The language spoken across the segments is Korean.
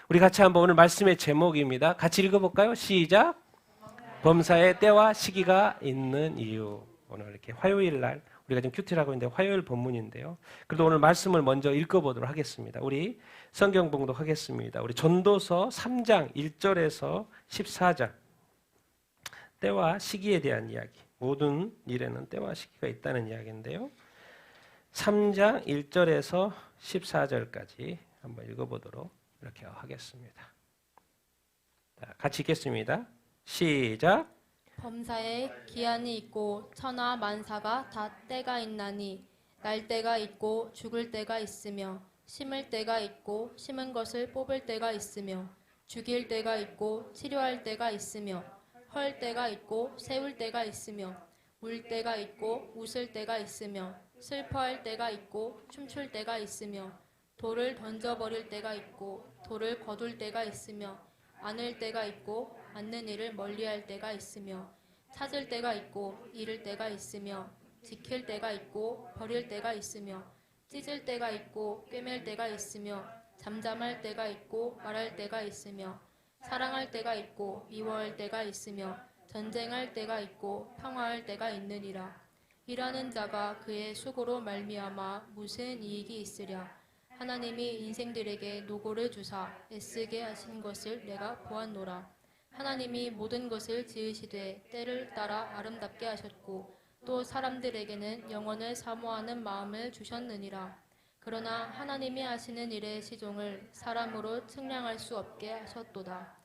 우리 같이 한번 오늘 말씀의 제목입니다. 같이 읽어볼까요? 시작. 범사에 때와 시기가 있는 이유. 오늘 이렇게 화요일 날 우리가 지금 큐티라고 있는데 화요일 본문인데요. 그래도 오늘 말씀을 먼저 읽어보도록 하겠습니다. 우리 성경 봉독하겠습니다. 우리 전도서 3장 1절에서 14장. 때와 시기에 대한 이야기. 모든 일에는 때와 시기가 있다는 이야기인데요. 3장 1절에서 14절까지 한번 읽어보도록 이렇게 하겠습니다. 자, 같이 읽겠습니다. 시작. 범사에 기한이 있고 천하 만사가 다 때가 있나니 날 때가 있고 죽을 때가 있으며 심을 때가 있고 심은 것을 뽑을 때가 있으며 죽일 때가 있고 치료할 때가 있으며 헐 때가 있고 세울 때가 있으며 울 때가 있고 웃을 때가 있으며 슬퍼할 때가 있고 춤출 때가 있으며 돌을 던져버릴 때가 있고 돌을 거둘 때가 있으며 안을 때가 있고 앉는 일을 멀리할 때가 있으며 찾을 때가 있고 잃을 때가 있으며 지킬 때가 있고 버릴 때가 있으며 찢을 때가 있고 꿰맬 때가 있으며 잠잠할 때가 있고 말할 때가 있으며 사랑할 때가 있고 미워할 때가 있으며 전쟁할 때가 있고 평화할 때가 있느니라. 일하는 자가 그의 수고로 말미암아 무슨 이익이 있으랴. 하나님이 인생들에게 노고를 주사 애쓰게 하신 것을 내가 보았노라. 하나님이 모든 것을 지으시되 때를 따라 아름답게 하셨고 또 사람들에게는 영원을 사모하는 마음을 주셨느니라. 그러나 하나님이 하시는 일의 시종을 사람으로 측량할 수 없게 하셨도다.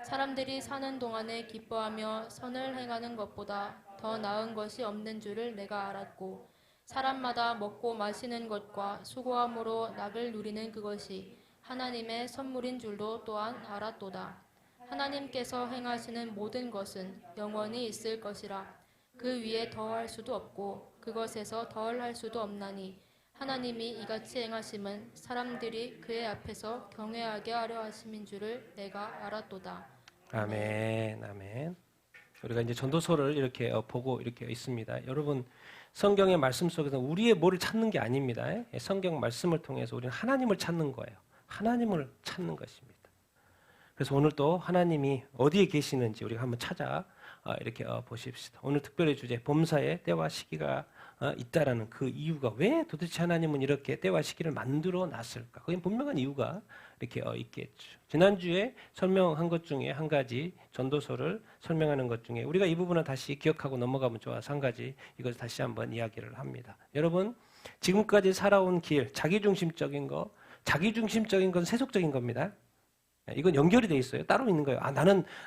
사람들이 사는 동안에 기뻐하며 선을 행하는 것보다 더 나은 것이 없는 줄을 내가 알았고 사람마다 먹고 마시는 것과 수고함으로 낙을 누리는 그것이 하나님의 선물인 줄도 또한 알았도다. 하나님께서 행하시는 모든 것은 영원히 있을 것이라. 그 위에 더할 수도 없고 그것에서 덜 할 수도 없나니 하나님이 이같이 행하심은 사람들이 그의 앞에서 경외하게 하려 하심인 줄을 내가 알았도다. 아멘, 아멘. 우리가 이제 전도서를 이렇게 보고 이렇게 있습니다. 여러분, 성경의 말씀 속에서 우리의 뭐를 찾는 게 아닙니다. 성경 말씀을 통해서 우리는 하나님을 찾는 거예요. 하나님을 찾는 것입니다. 그래서 오늘 또 하나님이 어디에 계시는지 우리가 한번 찾아 이렇게 보십시다. 오늘 특별히 주제 범사에 때와 시기가 있다라는 그 이유가 왜 도대체 하나님은 이렇게 때와 시기를 만들어 놨을까? 그게 분명한 이유가 이렇게 있겠죠. 지난주에 설명한 것 중에 한 가지 전도서를 설명하는 것 중에 우리가 이 부분은 다시 기억하고 넘어가면 좋아서 한 가지 이것을 다시 한번 이야기를 합니다. 여러분 지금까지 살아온 길 자기중심적인 건 세속적인 겁니다. 이건 연결이 돼 있어요. 따로 있는 거예요.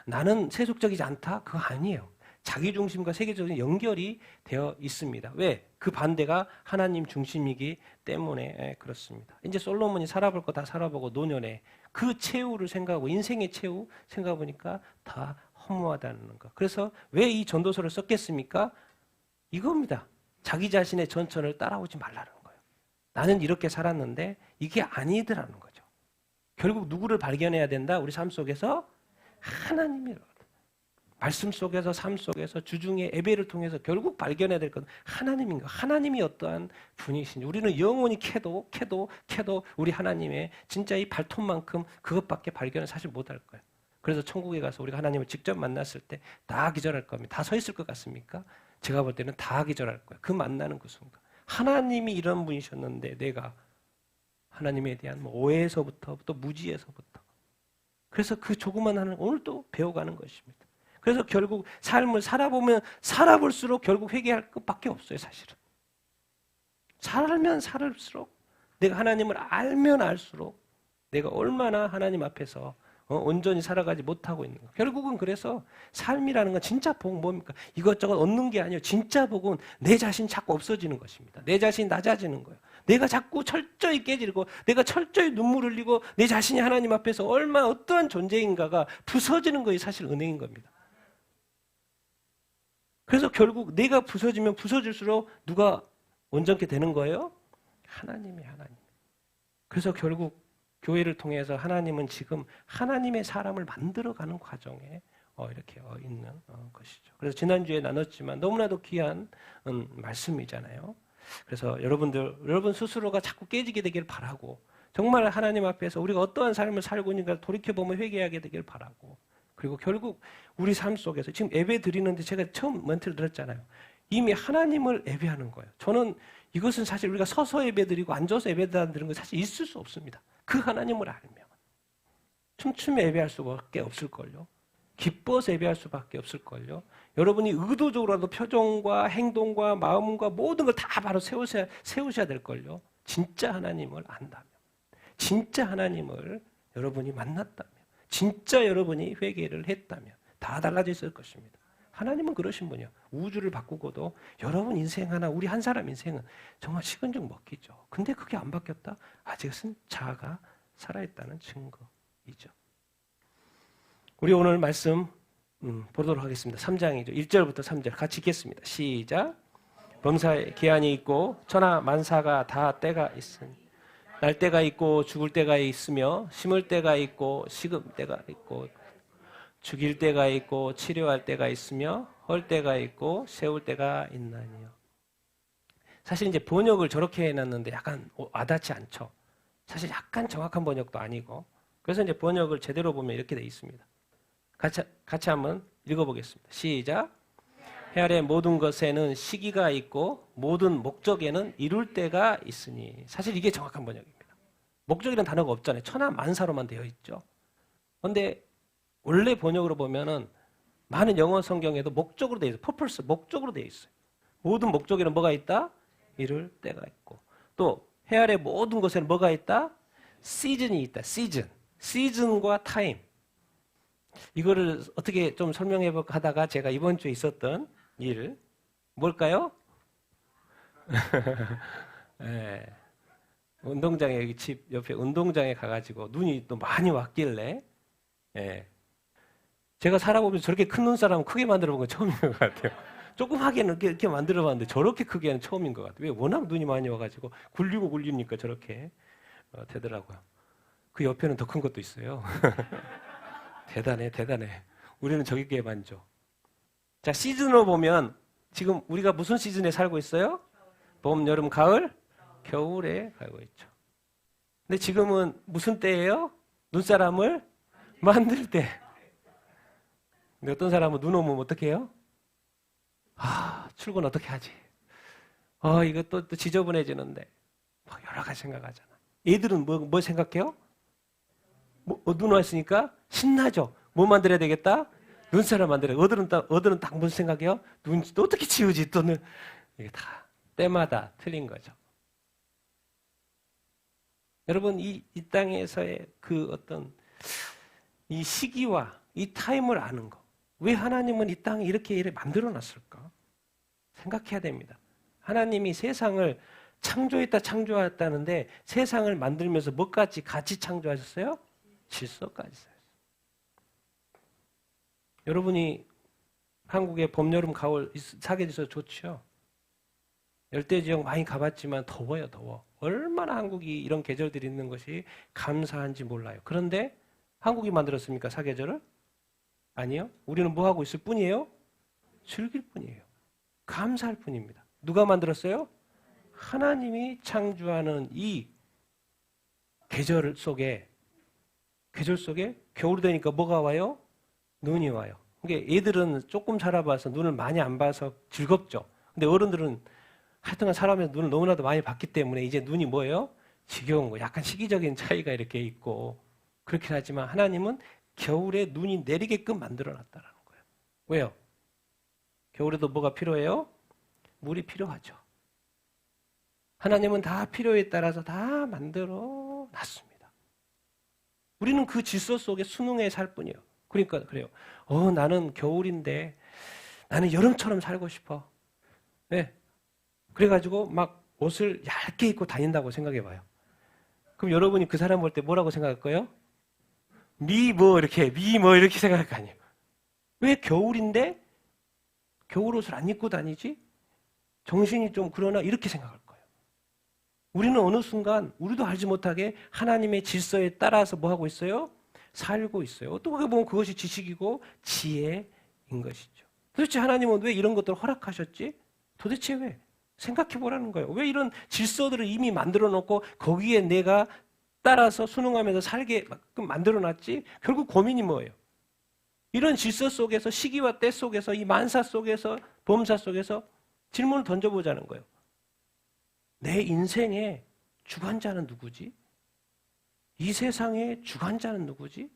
나는 세속적이지 않다? 그거 아니에요. 자기중심과 세계적인 연결이 되어 있습니다. 왜? 그 반대가 하나님 중심이기 때문에 그렇습니다. 이제 솔로몬이 살아볼 거 다 살아보고 노년에 그 최후를 생각하고 인생의 최후 생각해보니까 다 허무하다는 거. 그래서 왜 이 전도서를 썼겠습니까? 이겁니다. 자기 자신의 전천을 따라오지 말라는 거예요. 나는 이렇게 살았는데 이게 아니더라는 거죠. 결국 누구를 발견해야 된다? 우리 삶 속에서 하나님이라고. 말씀 속에서 삶 속에서 주중에 예배를 통해서 결국 발견해야 될 건 하나님인 거예요. 하나님이 어떠한 분이신지 우리는 영원히 캐도 우리 하나님의 진짜 이 발톱만큼 그것밖에 발견을 사실 못할 거예요. 그래서 천국에 가서 우리가 하나님을 직접 만났을 때 다 기절할 겁니다. 다 서 있을 것 같습니까? 제가 볼 때는 다 기절할 거예요. 그 만나는 그 순간. 하나님이 이런 분이셨는데 내가 하나님에 대한 오해에서부터 또 무지에서부터 그래서 그 조그만 하나님 오늘 또 배워가는 것입니다. 그래서 결국 삶을 살아보면 살아볼수록 결국 회개할 것밖에 없어요. 사실은 살면 살을수록 내가 하나님을 알면 알수록 내가 얼마나 하나님 앞에서 온전히 살아가지 못하고 있는 거. 결국은 그래서 삶이라는 건 진짜 복은 뭡니까? 이것저것 얻는 게 아니에요. 진짜 복은 내 자신 자꾸 없어지는 것입니다. 내 자신이 낮아지는 거예요. 내가 자꾸 철저히 깨지고 내가 철저히 눈물 흘리고 내 자신이 하나님 앞에서 얼마나 어떠한 존재인가가 부서지는 것이 사실 은혜인 겁니다. 그래서 결국 내가 부서지면 부서질수록 누가 온전케 되는 거예요? 하나님이 하나님. 그래서 결국 교회를 통해서 하나님은 지금 하나님의 사람을 만들어가는 과정에 이렇게 있는 것이죠. 그래서 지난주에 나눴지만 너무나도 귀한 말씀이잖아요. 그래서 여러분 스스로가 자꾸 깨지게 되기를 바라고 정말 하나님 앞에서 우리가 어떠한 삶을 살고 있는가 돌이켜보면 회개하게 되길 바라고, 그리고 결국 우리 삶 속에서 지금 예배 드리는데 제가 처음 멘트를 들었잖아요. 이미 하나님을 예배하는 거예요. 저는 이것은 사실 우리가 서서 예배 드리고 앉아서 예배 드리는 건 사실 있을 수 없습니다. 그 하나님을 알면 춤추며 예배할 수밖에 없을걸요. 기뻐서 예배할 수밖에 없을걸요. 여러분이 의도적으로라도 표정과 행동과 마음과 모든 걸 다 바로 세우셔야 될걸요. 진짜 하나님을 안다면, 진짜 하나님을 여러분이 만났다면, 진짜 여러분이 회개를 했다면 다 달라져 있을 것입니다. 하나님은 그러신 분이요. 우주를 바꾸고도 여러분 인생 하나, 우리 한 사람 인생은 정말 식은죽 먹기죠. 근데 그게 안 바뀌었다? 아직은 자아가 살아있다는 증거이죠. 우리 오늘 말씀 보도록 하겠습니다. 3장이죠. 1절부터 3절 같이 읽겠습니다. 시작. 범사에 기한이 있고 천하 만사가 다 때가 있으니 날 때가 있고 죽을 때가 있으며 심을 때가 있고 식을 때가 있고 죽일 때가 있고 치료할 때가 있으며 헐 때가 있고 세울 때가 있나니요. 사실 이제 번역을 저렇게 해놨는데 약간 와닿지 않죠. 사실 약간 정확한 번역도 아니고, 그래서 이제 번역을 제대로 보면 이렇게 돼 있습니다. 같이 한번 읽어보겠습니다. 시작. 해 아래 모든 것에는 시기가 있고 모든 목적에는 이룰 때가 있으니. 사실 이게 정확한 번역입니다. 목적이라는 단어가 없잖아요. 천하 만사로만 되어 있죠. 그런데 원래 번역으로 보면은 많은 영어 성경에도 목적으로 되어 있어요. purpose, 목적으로 되어 있어요. 모든 목적에는 뭐가 있다? 이룰 때가 있고, 또 해 아래 모든 것에는 뭐가 있다? 시즌이 있다. 시즌과 타임. 이거를 어떻게 좀 설명해 볼까 하다가 제가 이번 주에 있었던 일 뭘까요? 네. 운동장에, 여기 집 옆에 운동장에 가가지고 눈이 또 많이 왔길래, 네. 제가 살아보면서 저렇게 큰 눈사람 크게 만들어 본 건 처음인 것 같아요. 조그맣게는 이렇게 만들어 봤는데 저렇게 크게는 처음인 것 같아요. 왜? 워낙 눈이 많이 와가지고 굴리니까 저렇게 되더라고요. 그 옆에는 더 큰 것도 있어요. 대단해. 우리는 저기에 만져. 자, 시즌으로 보면 지금 우리가 무슨 시즌에 살고 있어요? 봄, 여름, 가을, 겨울에 살고 있죠. 근데 지금은 무슨 때예요? 눈사람을 만들 때. 근데 어떤 사람은 눈 오면 어떻게 해요? 출근 어떻게 하지? 이거 또 지저분해지는데. 막 여러 가지 생각하잖아. 애들은 뭐 생각해요? 눈 왔으니까 신나죠? 뭐 만들어야 되겠다? 눈사람 만들어야 돼. 어들은 딱 무슨 생각해요? 눈 어떻게 치우지? 또는 이게 다 때마다 틀린 거죠. 여러분, 이 땅에서의 그 어떤 이 시기와 이 타임을 아는 거. 왜 하나님은 이 땅에 이렇게 만들어 놨을까? 생각해야 됩니다. 하나님이 세상을 창조했다는데 세상을 만들면서 뭐까지 같이 창조하셨어요? 질서까지. 여러분이 한국의 봄, 여름, 가을 사계절서 좋죠? 열대지역 많이 가봤지만 더워요. 얼마나 한국이 이런 계절들이 있는 것이 감사한지 몰라요. 그런데 한국이 만들었습니까? 사계절을? 아니요. 우리는 뭐 하고 있을 뿐이에요? 즐길 뿐이에요. 감사할 뿐입니다. 누가 만들었어요? 하나님이 창조하는 이 계절 속에 겨울이 되니까 뭐가 와요? 눈이 와요. 그러니까 애들은 조금 살아봐서 눈을 많이 안 봐서 즐겁죠. 근데 어른들은 하여튼간 살아면서 눈을 너무나도 많이 봤기 때문에 이제 눈이 뭐예요? 지겨운 거. 약간 시기적인 차이가 이렇게 있고 그렇긴 하지만 하나님은 겨울에 눈이 내리게끔 만들어놨다는 거예요. 왜요? 겨울에도 뭐가 필요해요? 물이 필요하죠. 하나님은 다 필요에 따라서 다 만들어 놨습니다. 우리는 그 질서 속에 순응해 살 뿐이에요. 그러니까 그래요. 나는 겨울인데 나는 여름처럼 살고 싶어. 네. 그래가지고 막 옷을 얇게 입고 다닌다고 생각해 봐요. 그럼 여러분이 그 사람 볼 때 뭐라고 생각할 거예요? 미 뭐 이렇게 생각할 거 아니에요. 왜 겨울인데 겨울 옷을 안 입고 다니지? 정신이 좀 그러나 이렇게 생각할 거예요. 우리는 어느 순간 우리도 알지 못하게 하나님의 질서에 따라서 뭐 하고 있어요? 살고 있어요. 어떻게 보면 그것이 지식이고 지혜인 것이죠. 도대체 하나님은 왜 이런 것들을 허락하셨지? 도대체 왜? 생각해 보라는 거예요. 왜 이런 질서들을 이미 만들어 놓고 거기에 내가 따라서 순응하면서 살게 만들어놨지. 결국 고민이 뭐예요? 이런 질서 속에서, 시기와 때 속에서, 이 만사 속에서, 범사 속에서 질문을 던져보자는 거예요. 내 인생의 주관자는 누구지? 이 세상의 주관자는 누구지?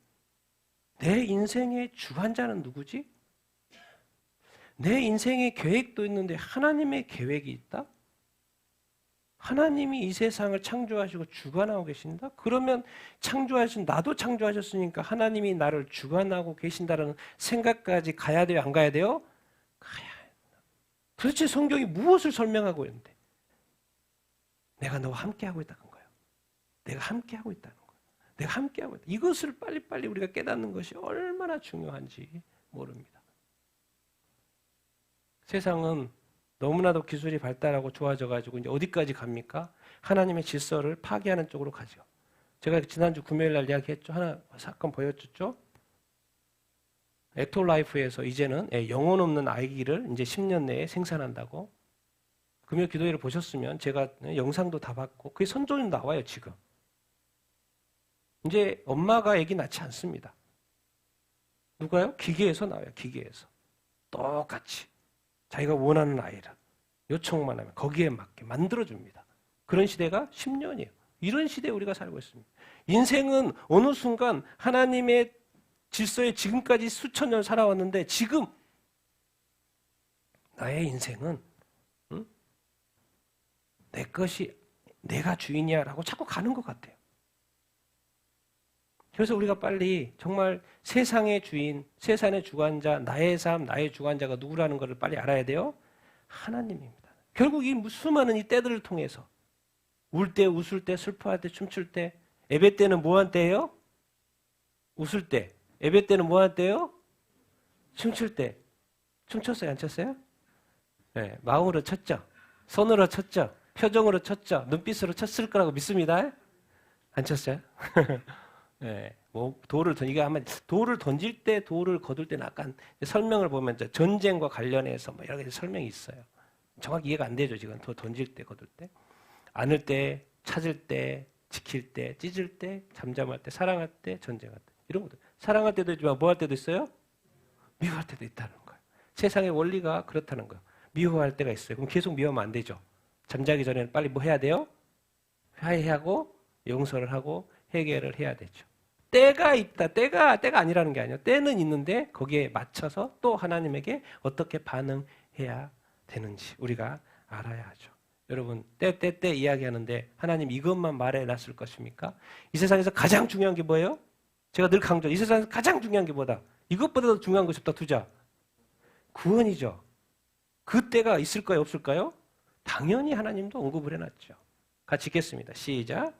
내 인생의 주관자는 누구지? 내 인생의 계획도 있는데 하나님의 계획이 있다? 하나님이 이 세상을 창조하시고 주관하고 계신다? 그러면 나도 창조하셨으니까 하나님이 나를 주관하고 계신다는 생각까지 가야 돼요? 안 가야 돼요? 가야 한다. 도대체 성경이 무엇을 설명하고 있는데? 내가 너와 함께하고 있다는 거예요. 내가 함께하고 있다는 거예요. 내가 함께하고 있다. 이것을 빨리빨리 우리가 깨닫는 것이 얼마나 중요한지 모릅니다. 세상은 너무나도 기술이 발달하고 좋아져가지고 이제 어디까지 갑니까? 하나님의 질서를 파괴하는 쪽으로 가죠. 제가 지난주 금요일 날 이야기했죠. 하나 사건 보여줬죠. 액토라이프에서 이제는 영혼 없는 아기를 이제 10년 내에 생산한다고. 금요 기도회를 보셨으면 제가 영상도 다 봤고 그게 선전이 나와요 지금. 이제 엄마가 아기 낳지 않습니다. 누가요? 기계에서 나와요. 기계에서. 똑같이. 자기가 원하는 아이를 요청만 하면 거기에 맞게 만들어줍니다. 그런 시대가 10년이에요. 이런 시대에 우리가 살고 있습니다. 인생은 어느 순간 하나님의 질서에 지금까지 수천 년 살아왔는데 지금 나의 인생은 내 것이 내가 주인이야 라고 자꾸 가는 것 같아요. 그래서 우리가 빨리 정말 세상의 주인, 세상의 주관자, 나의 삶, 나의 주관자가 누구라는 것을 빨리 알아야 돼요. 하나님입니다. 결국 이 수많은 이 때들을 통해서 울 때, 웃을 때, 슬퍼할 때, 춤출 때, 예배 때는 뭐 한 때예요? 웃을 때. 예배 때는 뭐 한 때예요? 춤출 때. 춤췄어요? 안 췄어요? 네, 마음으로 췄죠. 손으로 췄죠. 표정으로 쳤죠. 눈빛으로 쳤을 거라고 믿습니다. 안 쳤어요? 네, 이게 아마 돌을 던질 때, 돌을 거둘 때는 약간 설명을 보면 전쟁과 관련해서 뭐 여러 가지 설명이 있어요. 정확히 이해가 안 되죠, 지금. 던질 때, 거둘 때. 안을 때, 찾을 때, 지킬 때, 찢을 때, 잠잠할 때, 사랑할 때, 전쟁할 때. 이런 것들. 사랑할 때도 있지만 뭐 할 때도 있어요? 미워할 때도 있다는 거예요. 세상의 원리가 그렇다는 거예요. 미워할 때가 있어요. 그럼 계속 미워하면 안 되죠. 잠자기 전에는 빨리 뭐 해야 돼요? 화해하고 용서를 하고 해결을 해야 되죠. 때가 있다. 때가 아니라는 게 아니에요. 때는 있는데 거기에 맞춰서 또 하나님에게 어떻게 반응해야 되는지 우리가 알아야 하죠. 여러분 때 이야기하는데 하나님 이것만 말해놨을 것입니까? 이 세상에서 가장 중요한 게 뭐예요? 제가 늘 강조. 이 세상에서 가장 중요한 게 뭐다? 이것보다도 중요한 것이 없다. 두자. 구원이죠. 그 때가 있을까요? 없을까요? 당연히 하나님도 언급을 해놨죠. 같이 읽겠습니다. 시작.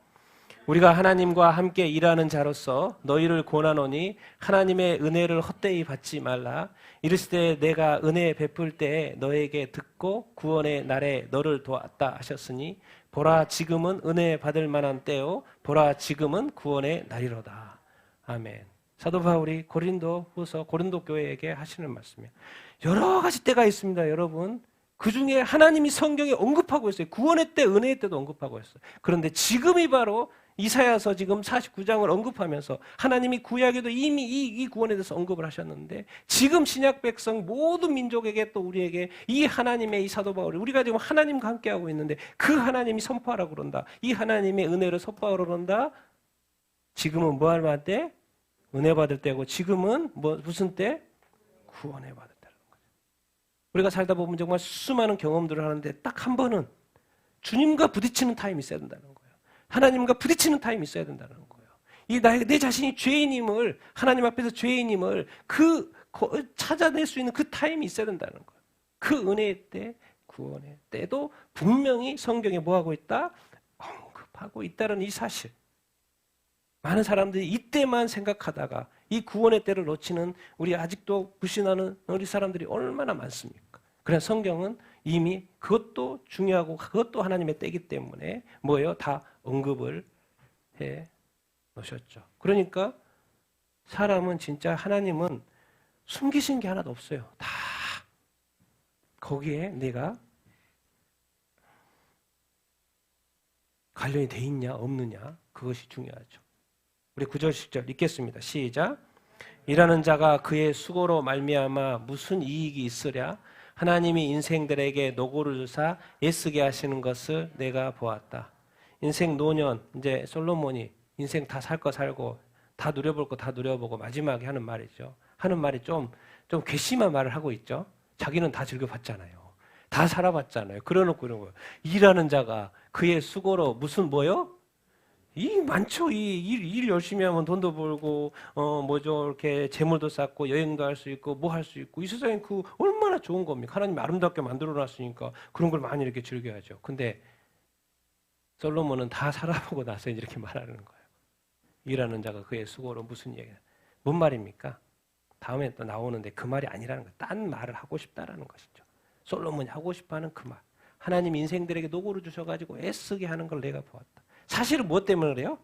우리가 하나님과 함께 일하는 자로서 너희를 권하노니 하나님의 은혜를 헛되이 받지 말라. 이르시되 내가 은혜 베풀 때에 너에게 듣고 구원의 날에 너를 도왔다 하셨으니 보라 지금은 은혜 받을 만한 때요 보라 지금은 구원의 날이로다. 아멘. 사도 바울이 고린도 교회에게 하시는 말씀이에요. 여러 가지 때가 있습니다, 여러분. 그 중에 하나님이 성경에 언급하고 있어요. 구원의 때, 은혜의 때도 언급하고 있어요. 그런데 지금이 바로 이사야서 지금 49장을 언급하면서 하나님이 구약에도 이미 이 구원에 대해서 언급을 하셨는데 지금 신약 백성 모든 민족에게 또 우리에게 이 하나님의 이 사도 바울이 우리가 지금 하나님과 함께하고 있는데 그 하나님이 선포하라고 그런다. 이 하나님의 은혜를 선포하라고 그런다. 지금은 뭐 할 만한 때? 은혜 받을 때고 지금은 무슨 때? 구원해 받을 때라는 거죠. 우리가 살다 보면 정말 수많은 경험들을 하는데 딱 한 번은 주님과 부딪히는 타임이 있어야 된다는 거예요. 하나님과 부딪히는 타임이 있어야 된다는 거예요. 내 자신이 죄인임을 하나님 앞에서 죄인임을 찾아낼 수 있는 그 타임이 있어야 된다는 거예요. 그 은혜의 때, 구원의 때도 분명히 성경에 뭐하고 있다? 언급하고 있다는 이 사실. 많은 사람들이 이때만 생각하다가 이 구원의 때를 놓치는 우리 아직도 불신하는 우리 사람들이 얼마나 많습니까? 그래서 성경은 이미 그것도 중요하고 그것도 하나님의 때이기 때문에 뭐예요? 다 언급을 해 놓으셨죠. 그러니까 사람은 진짜 하나님은 숨기신 게 하나도 없어요. 다 거기에 내가 관련이 돼 있냐 없느냐 그것이 중요하죠. 우리 9절 10절 읽겠습니다. 시작. 일하는 자가 그의 수고로 말미암아 무슨 이익이 있으랴? 하나님이 인생들에게 노고를 주사 애쓰게 하시는 것을 내가 보았다. 인생 노년, 이제 솔로몬이 인생 다 살 거 살고 다 누려볼 거 다 누려보고 마지막에 하는 말이죠. 하는 말이 좀 괘씸한 말을 하고 있죠. 자기는 다 즐겨봤잖아요. 다 살아봤잖아요. 그러놓고 이런 거예요. 일하는 자가 그의 수고로 무슨 뭐요? 이 많죠. 일 열심히 하면 돈도 벌고 뭐죠 이렇게 재물도 쌓고 여행도 할 수 있고 뭐 할 수 있고 이 세상에 그 얼마나 좋은 겁니까? 하나님이 아름답게 만들어놨으니까 그런 걸 많이 이렇게 즐겨야죠. 근데 솔로몬은 다 살아보고 나서 이렇게 말하는 거예요. 일하는 자가 그의 수고로 무슨 얘기야? 뭔 말입니까? 다음에 또 나오는데 그 말이 아니라는 거예요. 딴 말을 하고 싶다라는 것이죠. 솔로몬이 하고 싶어하는 그 말. 하나님 인생들에게 노고를 주셔가지고 애쓰게 하는 걸 내가 보았다. 사실은 무엇 때문에 그래요?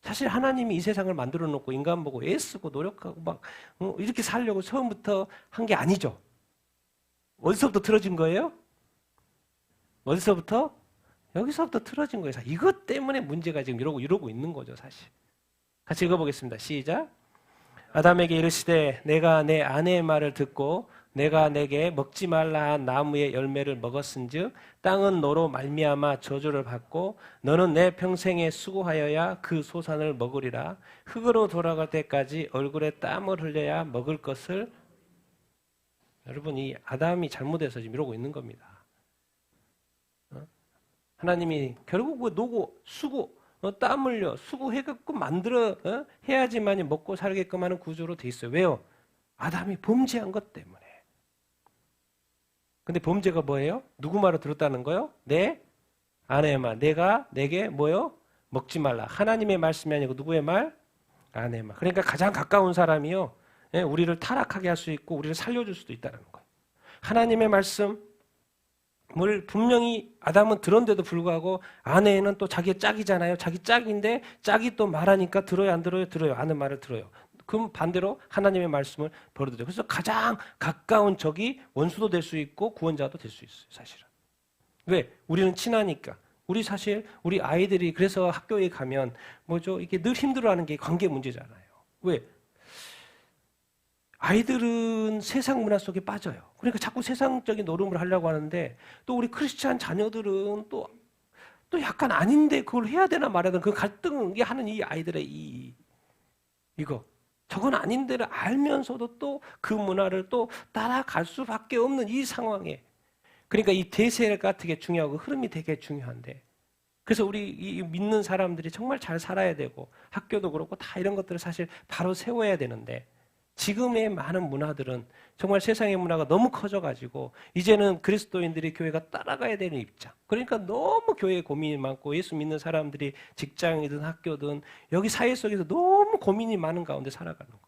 사실 하나님이 이 세상을 만들어 놓고 인간 보고 애쓰고 노력하고 막 이렇게 살려고 처음부터 한 게 아니죠. 어디서부터 틀어진 거예요? 어디서부터? 여기서부터 틀어진 거예요. 이것 때문에 문제가 지금 이러고 있는 거죠, 사실. 같이 읽어보겠습니다. 시작. 아담에게 이르시되 내가 내 아내의 말을 듣고 내가 내게 먹지 말라 한 나무의 열매를 먹었은즉 땅은 너로 말미암아 저주를 받고 너는 내 평생에 수고하여야 그 소산을 먹으리라. 흙으로 돌아갈 때까지 얼굴에 땀을 흘려야 먹을 것을. 여러분, 이 아담이 잘못해서 지금 이러고 있는 겁니다. 하나님이 결국 그 노고 수고 땀 흘려 수고해갖고 만들어 해야지만이 먹고 살게끔 하는 구조로 돼 있어요. 왜요? 아담이 범죄한 것 때문에. 근데 범죄가 뭐예요? 누구 말을 들었다는 거요? 내 아내의 말. 내가 내게 뭐요? 먹지 말라. 하나님의 말씀이 아니고 누구의 말? 아내의 말. 그러니까 가장 가까운 사람이요. 우리를 타락하게 할 수 있고 우리를 살려줄 수도 있다는 거예요. 하나님의 말씀을 분명히 아담은 들었는데도 불구하고 아내는 또 자기의 짝이잖아요. 자기 짝인데 짝이 또 말하니까 들어요 안 들어요? 들어요. 아는 말을 들어요. 그럼 반대로 하나님의 말씀을 버려두죠. 그래서 가장 가까운 적이 원수도 될 수 있고 구원자도 될 수 있어요. 사실은. 왜? 우리는 친하니까. 우리 사실 우리 아이들이 그래서 학교에 가면 뭐죠? 이게 늘 힘들어하는 게 관계 문제잖아요. 왜? 아이들은 세상 문화 속에 빠져요. 그러니까 자꾸 세상적인 노름을 하려고 하는데 또 우리 크리스찬 자녀들은 또 약간 아닌데 그걸 해야 되나 말아야 되나 그 갈등을 하는 이 아이들의 이거 저건 아닌데를 알면서도 또 그 문화를 또 따라갈 수밖에 없는 이 상황에 그러니까 이 대세가 되게 중요하고 흐름이 되게 중요한데 그래서 우리 이 믿는 사람들이 정말 잘 살아야 되고 학교도 그렇고 다 이런 것들을 사실 바로 세워야 되는데 지금의 많은 문화들은 정말 세상의 문화가 너무 커져가지고 이제는 그리스도인들이 교회가 따라가야 되는 입장. 그러니까 너무 교회에 고민이 많고 예수 믿는 사람들이 직장이든 학교든 여기 사회 속에서 너무 고민이 많은 가운데 살아가는 거예요.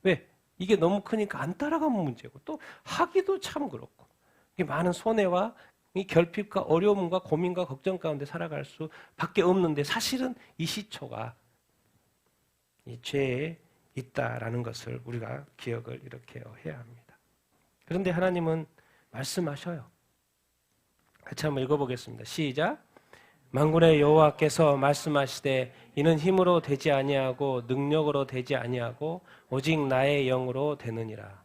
왜? 이게 너무 크니까 안 따라가면 문제고 또 하기도 참 그렇고 이게 많은 손해와 이 결핍과 어려움과 고민과 걱정 가운데 살아갈 수밖에 없는데 사실은 이 시초가 이 죄에 있다라는 것을 우리가 기억을 이렇게 해야 합니다. 그런데 하나님은 말씀하셔요. 같이 한번 읽어보겠습니다. 시작. 만군의 여호와께서 말씀하시되 이는 힘으로 되지 아니하고 능력으로 되지 아니하고 오직 나의 영으로 되느니라.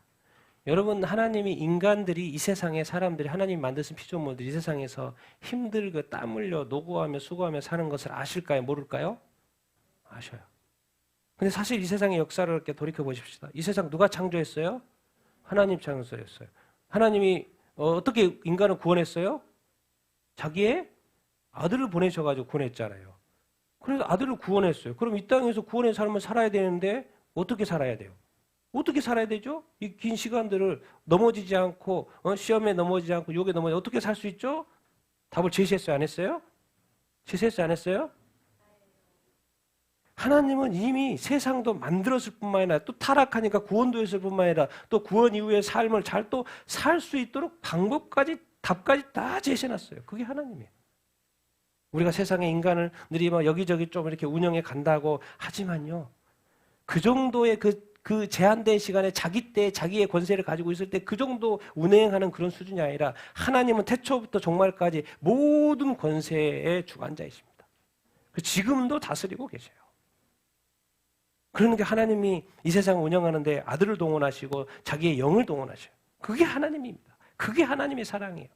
여러분 하나님이 인간들이 이 세상에 사람들이 하나님이 만드신 피조물들이 이 세상에서 힘들고 땀 흘려 노고하며 수고하며 사는 것을 아실까요? 모를까요? 아셔요. 근데 사실 이 세상의 역사를 이렇게 돌이켜 보십시다. 이 세상 누가 창조했어요? 하나님 창조했어요. 하나님이 어떻게 인간을 구원했어요? 자기의 아들을 보내셔가지고 구원했잖아요. 그래서 아들을 구원했어요. 그럼 이 땅에서 구원의 삶을 살아야 되는데 어떻게 살아야 돼요? 어떻게 살아야 되죠? 이 긴 시간들을 넘어지지 않고 시험에 넘어지지 않고 욕에 넘어지지 않고 어떻게 살 수 있죠? 답을 제시했어요? 안 했어요? 제시했어요? 안 했어요? 하나님은 이미 세상도 만들었을 뿐만 아니라 또 타락하니까 구원도 했을 뿐만 아니라 또 구원 이후의 삶을 잘 또 살 수 있도록 방법까지 답까지 다 제시해놨어요. 그게 하나님이에요. 우리가 세상의 인간들이 막 여기저기 좀 이렇게 운영해 간다고 하지만요. 그 정도의 그 제한된 시간에 자기 때 자기의 권세를 가지고 있을 때 그 정도 운행하는 그런 수준이 아니라 하나님은 태초부터 종말까지 모든 권세의 주관자이십니다. 지금도 다스리고 계세요. 그러니까 하나님이 이 세상을 운영하는데 아들을 동원하시고 자기의 영을 동원하셔요. 그게 하나님입니다. 그게 하나님의 사랑이에요.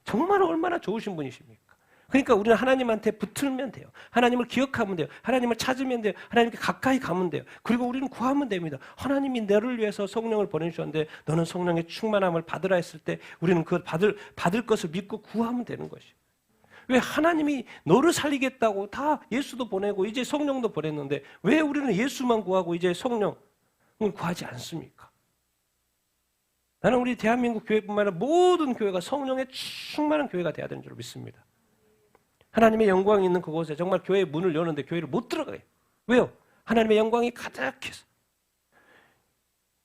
정말 얼마나 좋으신 분이십니까? 그러니까 우리는 하나님한테 붙으면 돼요. 하나님을 기억하면 돼요. 하나님을 찾으면 돼요. 하나님께 가까이 가면 돼요. 그리고 우리는 구하면 됩니다. 하나님이 너를 위해서 성령을 보내주셨는데 너는 성령의 충만함을 받으라 했을 때 우리는 그 받을 것을 믿고 구하면 되는 것이에요. 왜 하나님이 너를 살리겠다고 다 예수도 보내고 이제 성령도 보냈는데 왜 우리는 예수만 구하고 이제 성령을 구하지 않습니까? 나는 우리 대한민국 교회뿐만 아니라 모든 교회가 성령의 충만한 교회가 돼야 되는 줄 믿습니다. 하나님의 영광이 있는 그곳에 정말 교회의 문을 여는데 교회를 못 들어가요. 왜요? 하나님의 영광이 가득해서.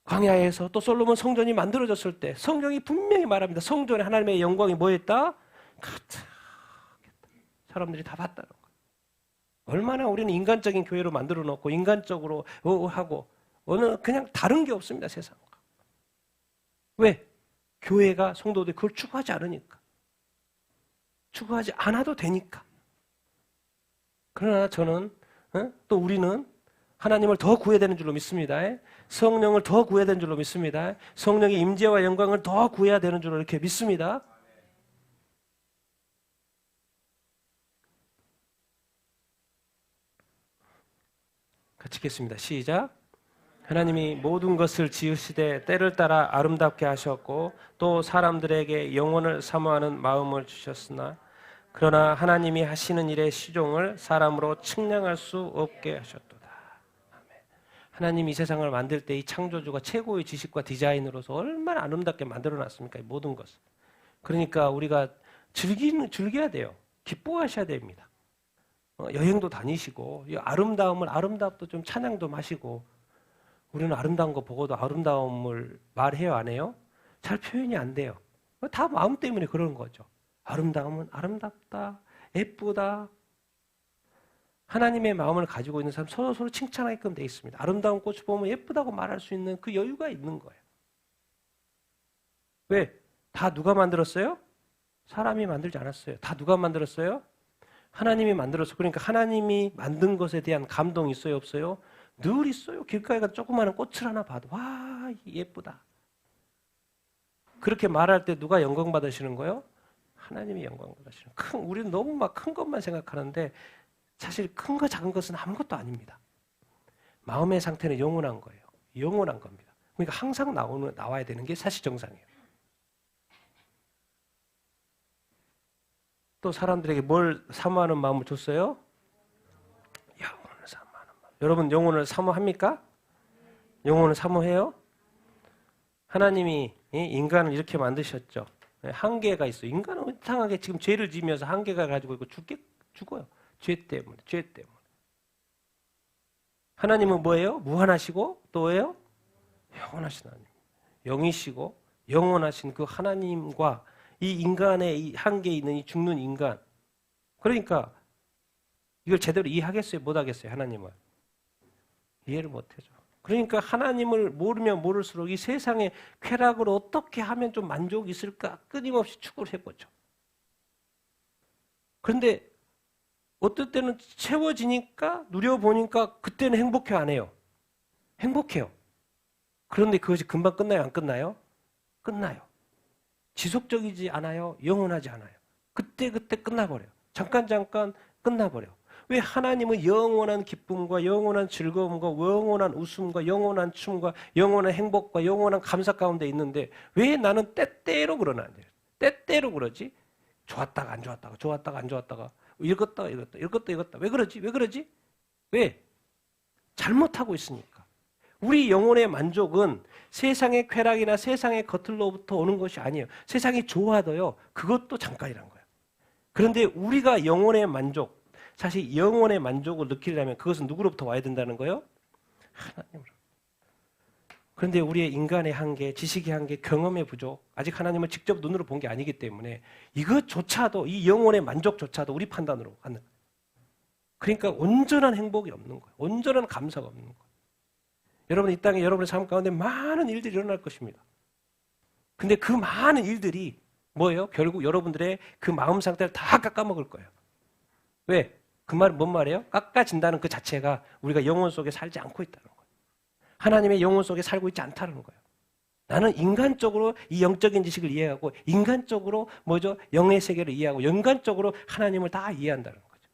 광야에서 또 솔로몬 성전이 만들어졌을 때 성경이 분명히 말합니다. 성전에 하나님의 영광이 뭐였다? 가득했다. 사람들이 다 봤다는 거예요. 얼마나 우리는 인간적인 교회로 만들어 놓고 인간적으로 하고 그냥 다른 게 없습니다. 세상과. 왜? 교회가 성도들이 그걸 추구하지 않으니까. 추구하지 않아도 되니까. 그러나 저는 또 우리는 하나님을 더 구해야 되는 줄로 믿습니다. 성령을 더 구해야 되는 줄로 믿습니다. 성령의 임재와 영광을 더 구해야 되는 줄로 이렇게 믿습니다. 같이 읽겠습니다. 시작. 하나님이 모든 것을 지으시되 때를 따라 아름답게 하셨고 또 사람들에게 영혼을 사모하는 마음을 주셨으나 그러나 하나님이 하시는 일의 시종을 사람으로 측량할 수 없게 하셨도다. 아멘. 하나님이 이 세상을 만들 때 이 창조주가 최고의 지식과 디자인으로서 얼마나 아름답게 만들어놨습니까? 이 모든 것을. 그러니까 우리가 즐겨야 돼요. 기뻐하셔야 됩니다. 여행도 다니시고 이 아름답도 좀 찬양도 마시고 우리는 아름다운 거 보고도 아름다움을 말해요, 안 해요? 잘 표현이 안 돼요. 다 마음 때문에 그런 거죠. 아름다움은 아름답다, 예쁘다. 하나님의 마음을 가지고 있는 사람 서로 칭찬하게끔 돼 있습니다. 아름다운 꽃을 보면 예쁘다고 말할 수 있는 그 여유가 있는 거예요. 왜? 다 누가 만들었어요? 사람이 만들지 않았어요. 다 누가 만들었어요? 하나님이 만들었어요. 그러니까 하나님이 만든 것에 대한 감동이 있어요, 없어요? 늘 있어요. 길가에 가서 조그마한 꽃을 하나 봐도 와, 예쁘다. 그렇게 말할 때 누가 영광 받으시는 거예요? 하나님이 영광 받으시는 거예요. 우리는 너무 막 큰 것만 생각하는데 사실 큰 거 작은 것은 아무것도 아닙니다. 마음의 상태는 영원한 거예요. 영원한 겁니다. 그러니까 항상 나와야 되는 게 사실 정상이에요. 또 사람들에게 뭘 사모하는 마음을 줬어요? 영혼을 사모하는 마음. 여러분 영혼을 사모합니까? 영혼을 사모해요? 하나님이 인간을 이렇게 만드셨죠. 한계가 있어요. 인간은 이상하게 지금 죄를 지으면서 한계가 가지고 있고 죽어요. 죄 때문에. 하나님은 뭐예요? 무한하시고 또 뭐예요? 영원하신 하나님. 영이시고 영원하신 그 하나님과 이 인간의 이 한계에 있는 이 죽는 인간. 그러니까 이걸 제대로 이해하겠어요? 못하겠어요? 하나님을. 이해를 못하죠. 그러니까 하나님을 모르면 모를수록 이 세상의 쾌락을 어떻게 하면 좀 만족이 있을까 끊임없이 추구를 해보죠. 그런데 어떨 때는 채워지니까 누려보니까 그때는 행복해 안 해요? 행복해요. 그런데 그것이 금방 끝나요? 안 끝나요? 끝나요. 지속적이지 않아요? 영원하지 않아요. 그때 끝나버려요. 잠깐 끝나버려요. 왜? 하나님은 영원한 기쁨과 영원한 즐거움과 영원한 웃음과 영원한 춤과 영원한 행복과 영원한 감사 가운데 있는데 왜 나는 때때로 그러나? 때때로 그러지? 좋았다가 안 좋았다가 좋았다가 안 좋았다가 읽었다 왜 그러지? 왜? 잘못하고 있으니까. 우리 영혼의 만족은 세상의 쾌락이나 세상의 겉으로부터 오는 것이 아니에요. 세상이 좋아도요. 그것도 잠깐이란 거예요. 그런데 우리가 영혼의 만족, 사실 영혼의 만족을 느끼려면 그것은 누구로부터 와야 된다는 거예요? 하나님으로. 그런데 우리의 인간의 한계, 지식의 한계, 경험의 부족, 아직 하나님을 직접 눈으로 본 게 아니기 때문에 이것조차도, 이 영혼의 만족조차도 우리 판단으로 하는 거예요. 그러니까 온전한 행복이 없는 거예요. 온전한 감사가 없는 거예요. 여러분 이 땅에 여러분의 삶 가운데 많은 일들이 일어날 것입니다. 근데 그 많은 일들이 뭐예요? 결국 여러분들의 그 마음 상태를 다 깎아먹을 거예요. 왜? 그 말은 뭔 말이에요? 깎아진다는 그 자체가 우리가 영혼 속에 살지 않고 있다는 거예요. 하나님의 영혼 속에 살고 있지 않다는 거예요. 나는 인간적으로 이 영적인 지식을 이해하고 인간적으로 영의 세계를 이해하고 인간적으로 하나님을 다 이해한다는 거죠.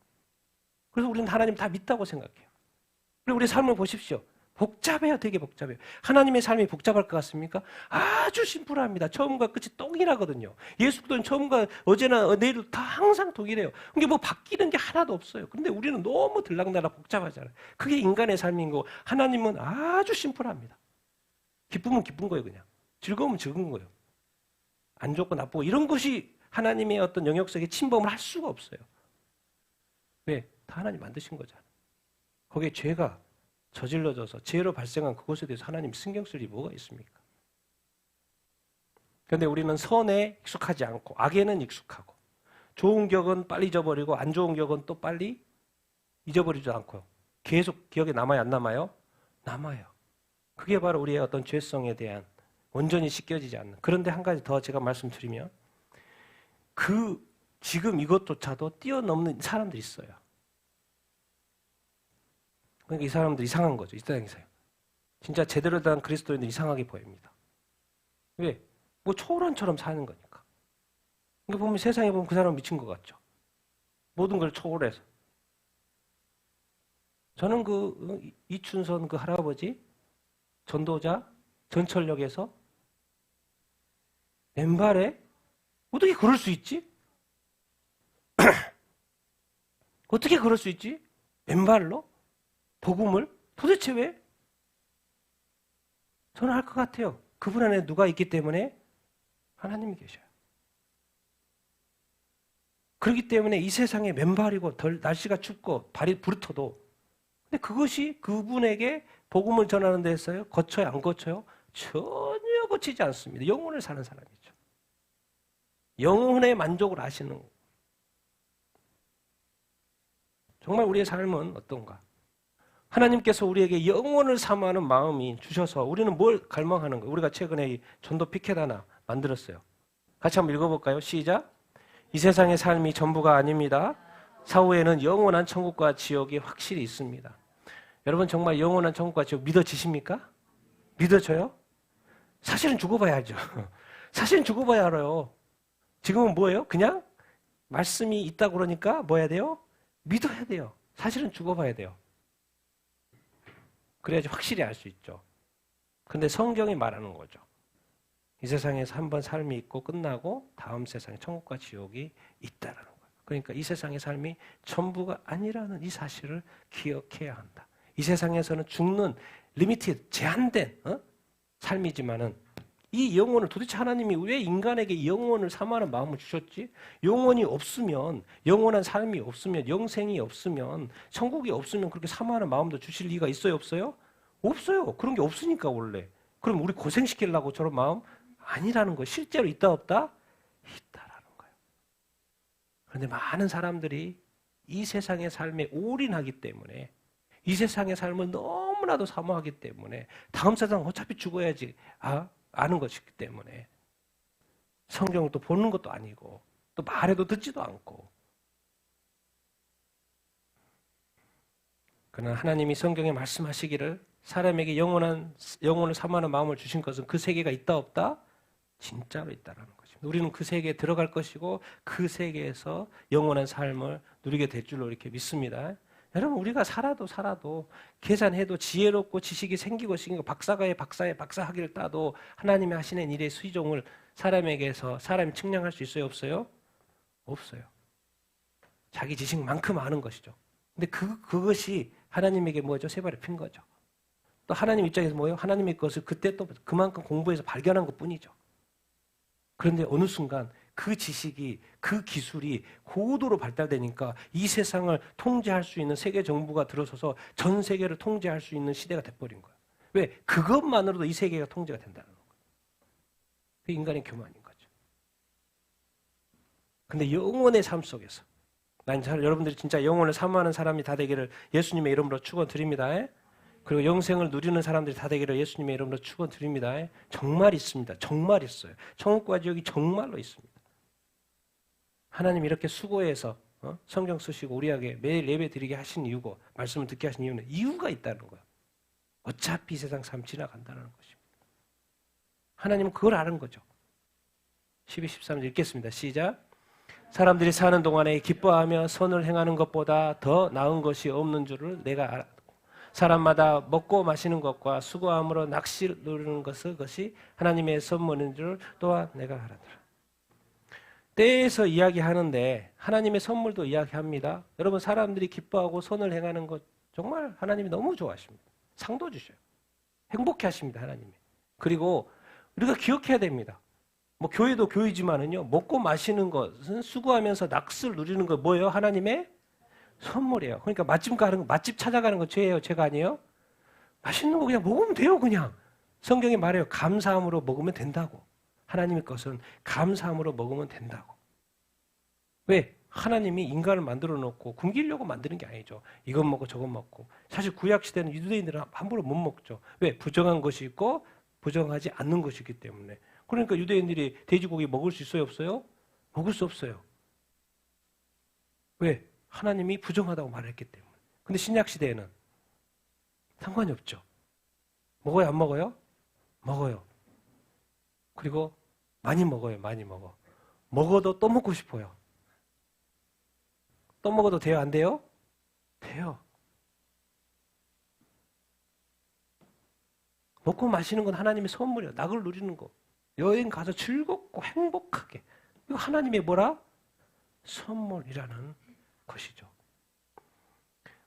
그래서 우리는 하나님 다 믿다고 생각해요. 그리고 우리 삶을 보십시오. 복잡해요. 되게 복잡해요. 하나님의 삶이 복잡할 것 같습니까? 아주 심플합니다. 처음과 끝이 동일하거든요. 예수 그리스도는 처음과 어제나 내일도 다 항상 동일해요. 그게 뭐 바뀌는 게 하나도 없어요. 그런데 우리는 너무 들락날락 복잡하잖아요. 그게 인간의 삶인 거고 하나님은 아주 심플합니다. 기쁨은 기쁜 거예요. 그냥. 즐거움은 즐거운 거예요. 안 좋고 나쁘고 이런 것이 하나님의 어떤 영역 속에 침범을 할 수가 없어요. 왜? 다 하나님 만드신 거잖아요. 거기에 죄가 저질러져서 죄로 발생한 그것에 대해서 하나님 신경 쓸 일이 뭐가 있습니까? 그런데 우리는 선에 익숙하지 않고 악에는 익숙하고 좋은 격은 빨리 잊어버리고 안 좋은 격은 또 빨리 잊어버리지도 않고요. 계속 기억에 남아요? 안 남아요? 남아요. 그게 바로 우리의 어떤 죄성에 대한 온전히 씻겨지지 않는. 그런데 한 가지 더 제가 말씀드리면 지금 이것조차도 뛰어넘는 사람들이 있어요. 그러니까 이 사람들 이상한 거죠. 이 세상에서요. 진짜 제대로 된 그리스도인들 이상하게 보입니다. 왜? 뭐 초월한처럼 사는 거니까. 그러니까 보면 세상에 보면 그 사람 미친 것 같죠. 모든 걸 초월해서. 저는 이춘선 그 할아버지 전도자 전철역에서 맨발에 어떻게 그럴 수 있지? 어떻게 그럴 수 있지? 맨발로? 복음을? 도대체 왜? 저는 할 것 같아요. 그분 안에 누가 있기 때문에 하나님이 계셔요. 그렇기 때문에 이 세상에 맨발이고 날씨가 춥고 발이 부르터도 근데 그것이 그분에게 복음을 전하는 데서요 거쳐요 안 거쳐요? 전혀 거치지 않습니다. 영혼을 사는 사람이죠. 영혼의 만족을 아시는 거예요. 정말 우리의 삶은 어떤가? 하나님께서 우리에게 영혼을 사모하는 마음이 주셔서 우리는 뭘 갈망하는 거예요? 우리가 최근에 이 전도 피켓 하나 만들었어요. 같이 한번 읽어볼까요? 시작. 이 세상의 삶이 전부가 아닙니다. 사후에는 영원한 천국과 지옥이 확실히 있습니다. 여러분 정말 영원한 천국과 지옥 믿어지십니까? 믿어져요? 사실은 죽어봐야죠. 사실은 죽어봐야 알아요. 지금은 뭐예요? 그냥 말씀이 있다고 그러니까 뭐 해야 돼요? 믿어야 돼요. 사실은 죽어봐야 돼요. 그래야지 확실히 알 수 있죠. 근데 성경이 말하는 거죠. 이 세상에서 한번 삶이 있고 끝나고 다음 세상에 천국과 지옥이 있다라는 거예요. 그러니까 이 세상의 삶이 전부가 아니라는 이 사실을 기억해야 한다. 이 세상에서는 죽는 리미티드 제한된 삶이지만은 이 영혼을 도대체 하나님이 왜 인간에게 영혼을 사모하는 마음을 주셨지? 영혼이 없으면 영원한 삶이 없으면 영생이 없으면 천국이 없으면 그렇게 사모하는 마음도 주실 리가 있어요 없어요? 없어요. 그런 게 없으니까 원래. 그럼 우리 고생시키려고 저런 마음? 아니라는 거예요. 실제로 있다 없다? 있다라는 거예요. 그런데 많은 사람들이 이 세상의 삶에 올인하기 때문에 이 세상의 삶을 너무나도 사모하기 때문에 다음 세상 어차피 죽어야지 아는 것이기 때문에 성경을 또 보는 것도 아니고 또 말해도 듣지도 않고 그러나 하나님이 성경에 말씀하시기를 사람에게 영혼을 사모하는 마음을 주신 것은 그 세계가 있다 없다? 진짜로 있다라는 것입니다. 우리는 그 세계에 들어갈 것이고 그 세계에서 영원한 삶을 누리게 될 줄로 이렇게 믿습니다. 여러분 우리가 살아도 계산해도 지혜롭고 지식이 생기고 박사가의 박사학위를 따도 하나님이 하시는 일의 수종을 사람에게서 사람이 측량할 수 있어요 없어요? 없어요. 자기 지식만큼 아는 것이죠. 근데 그것이 하나님에게 뭐죠? 세 발에 핀 거죠. 또 하나님 입장에서 뭐예요? 하나님의 것을 그때 또 그만큼 공부해서 발견한 것뿐이죠. 그런데 어느 순간 그 지식이 그 기술이 고도로 발달되니까 이 세상을 통제할 수 있는 세계 정부가 들어서서 전 세계를 통제할 수 있는 시대가 돼버린 거예요. 왜? 그것만으로도 이 세계가 통제가 된다는 거예요. 그게 인간의 교만인 거죠. 근데 영혼의 삶 속에서 여러분들이 진짜 영혼을 사모하는 사람이 다 되기를 예수님의 이름으로 축원드립니다. 그리고 영생을 누리는 사람들이 다 되기를 예수님의 이름으로 축원드립니다. 정말 있습니다. 정말 있어요. 천국과 지옥이 정말로 있습니다. 하나님 이렇게 수고해서 성경 쓰시고 우리에게 매일 예배 드리게 하신 이유고 말씀을 듣게 하신 이유는 이유가 있다는 거예요. 어차피 이 세상 삶 지나간다는 것입니다. 하나님은 그걸 아는 거죠. 12, 13절 읽겠습니다. 시작. 사람들이 사는 동안에 기뻐하며 선을 행하는 것보다 더 나은 것이 없는 줄을 내가 알아. 사람마다 먹고 마시는 것과 수고함으로 낚시를 누리는 것이 하나님의 선물인 줄 또한 내가 알아들어. 때에서 이야기하는데 하나님의 선물도 이야기합니다. 여러분 사람들이 기뻐하고 선을 행하는 것 정말 하나님이 너무 좋아하십니다. 상도 주셔요. 행복해 하십니다. 하나님이. 그리고 우리가 기억해야 됩니다. 뭐 교회도 교회지만은요. 먹고 마시는 것은 수고하면서 낚시를 누리는 거 뭐예요? 하나님의 선물이에요. 그러니까 맛집 찾아가는 거 죄예요? 죄가 아니에요? 맛있는 거 그냥 먹으면 돼요. 그냥. 성경이 말해요. 감사함으로 먹으면 된다고. 하나님의 것은 감사함으로 먹으면 된다고. 왜? 하나님이 인간을 만들어 놓고 굶기려고 만드는 게 아니죠. 이건 먹고 저건 먹고. 사실 구약시대는 유대인들은 함부로 못 먹죠. 왜? 부정한 것이 있고 부정하지 않는 것이 있기 때문에. 그러니까 유대인들이 돼지고기 먹을 수 있어요? 없어요? 먹을 수 없어요. 왜? 하나님이 부정하다고 말했기 때문에. 근데 신약시대에는 상관이 없죠. 먹어요? 안 먹어요? 먹어요. 그리고 많이 먹어요. 많이 먹어. 먹어도 또 먹고 싶어요. 또 먹어도 돼요? 안 돼요? 돼요. 먹고 마시는 건 하나님의 선물이에요. 낙을 누리는 거. 여행 가서 즐겁고 행복하게. 이거 하나님의 뭐라? 선물이라는 것이죠.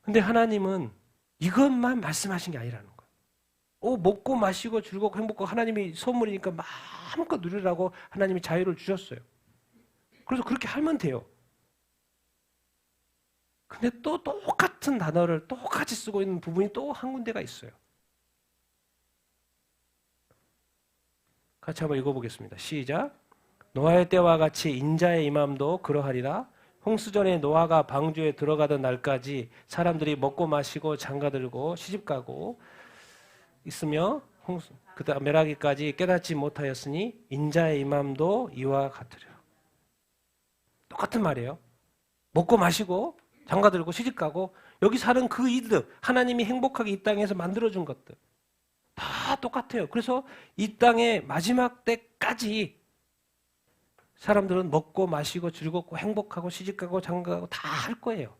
근데 하나님은 이것만 말씀하신 게 아니라는 거예요. 먹고 마시고 즐겁고 행복하고 하나님이 선물이니까 마음껏 누리라고 하나님이 자유를 주셨어요. 그래서 그렇게 하면 돼요. 근데 또 똑같은 단어를 똑같이 쓰고 있는 부분이 또 한 군데가 있어요. 같이 한번 읽어보겠습니다. 시작. 노아의 때와 같이 인자의 임함도 그러하리라. 홍수전에 노아가 방주에 들어가던 날까지 사람들이 먹고 마시고 장가들고 시집가고 있으며 그다음 멸하기까지 깨닫지 못하였으니 인자의 임함도 이와 같으리라. 똑같은 말이에요. 먹고 마시고 장가들고 시집가고 여기 사는 그 이들 하나님이 행복하게 이 땅에서 만들어준 것들 다 똑같아요. 그래서 이 땅의 마지막 때까지 사람들은 먹고 마시고 즐겁고 행복하고 시집가고 장가가고 다 할 거예요.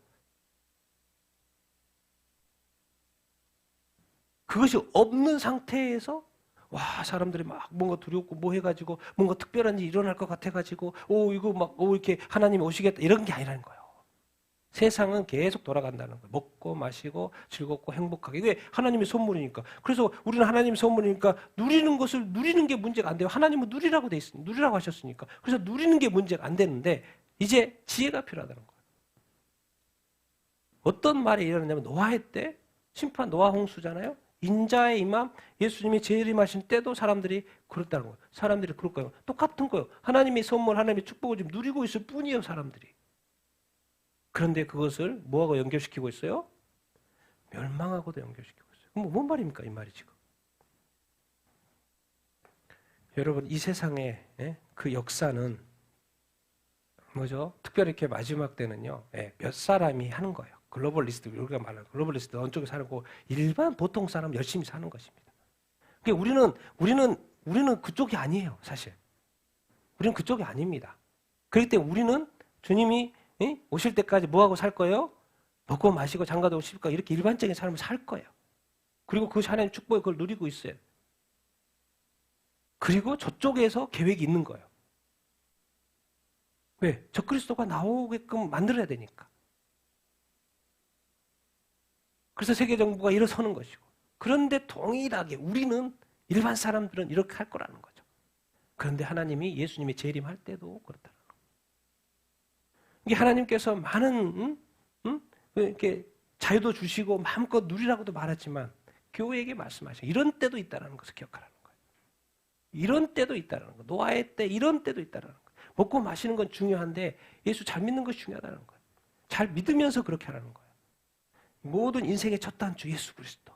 그것이 없는 상태에서 와 사람들이 막 뭔가 두렵고 뭐 해가지고 뭔가 특별한 일이 일어날 것 같아가지고 이거 막 이렇게 하나님이 오시겠다 이런 게 아니라는 거예요. 세상은 계속 돌아간다는 거예요. 먹고 마시고 즐겁고 행복하게. 이게 하나님의 선물이니까. 그래서 우리는 하나님의 선물이니까 누리는 것을 누리는 게 문제가 안 돼요. 하나님은 누리라고 돼 있으니까. 누리라고 하셨으니까. 그래서 누리는 게 문제가 안 되는데 이제 지혜가 필요하다는 거예요. 어떤 말이 일어나냐면 노아의 때 심판 노아 홍수잖아요. 인자의 임함 예수님이 재림하신 때도 사람들이 그렇다는 거예요. 사람들이 그럴 거예요. 똑같은 거예요. 하나님의 선물 하나님의 축복을 지금 누리고 있을 뿐이에요. 사람들이. 그런데 그것을 뭐하고 연결시키고 있어요? 멸망하고도 연결시키고 있어요. 그럼 뭔 말입니까? 이 말이 지금. 여러분 이 세상의 그 역사는 뭐죠? 특별히 이렇게 마지막 때는요. 몇 사람이 하는 거예요. 글로벌리스트 우리가 말하는 글로벌리스트 어느 쪽에 사는 거 일반 보통 사람 열심히 사는 것입니다. 그러니까 우리는 그쪽이 아니에요. 사실. 우리는 그쪽이 아닙니다. 그렇기 때문에 우리는 주님이 오실 때까지 뭐하고 살 거예요? 먹고 마시고 장가도 오실까 이렇게 일반적인 삶을 살 거예요. 그리고 그 하나님 축복에 그걸 누리고 있어요. 그리고 저쪽에서 계획이 있는 거예요. 왜? 적그리스도가 나오게끔 만들어야 되니까. 그래서 세계정부가 일어서는 것이고 그런데 동일하게 우리는 일반 사람들은 이렇게 할 거라는 거죠. 그런데 하나님이 예수님이 재림할 때도 그렇다는 거예요. 이게 하나님께서 많은 이렇게 자유도 주시고 마음껏 누리라고도 말하지만 교회에게 말씀하셔. 이런 때도 있다는 것을 기억하라는 거예요. 이런 때도 있다는 거예요. 노아의 때 이런 때도 있다는 거예요. 먹고 마시는 건 중요한데 예수 잘 믿는 것이 중요하다는 거예요. 잘 믿으면서 그렇게 하라는 거예요. 모든 인생의 첫 단추 예수 그리스도.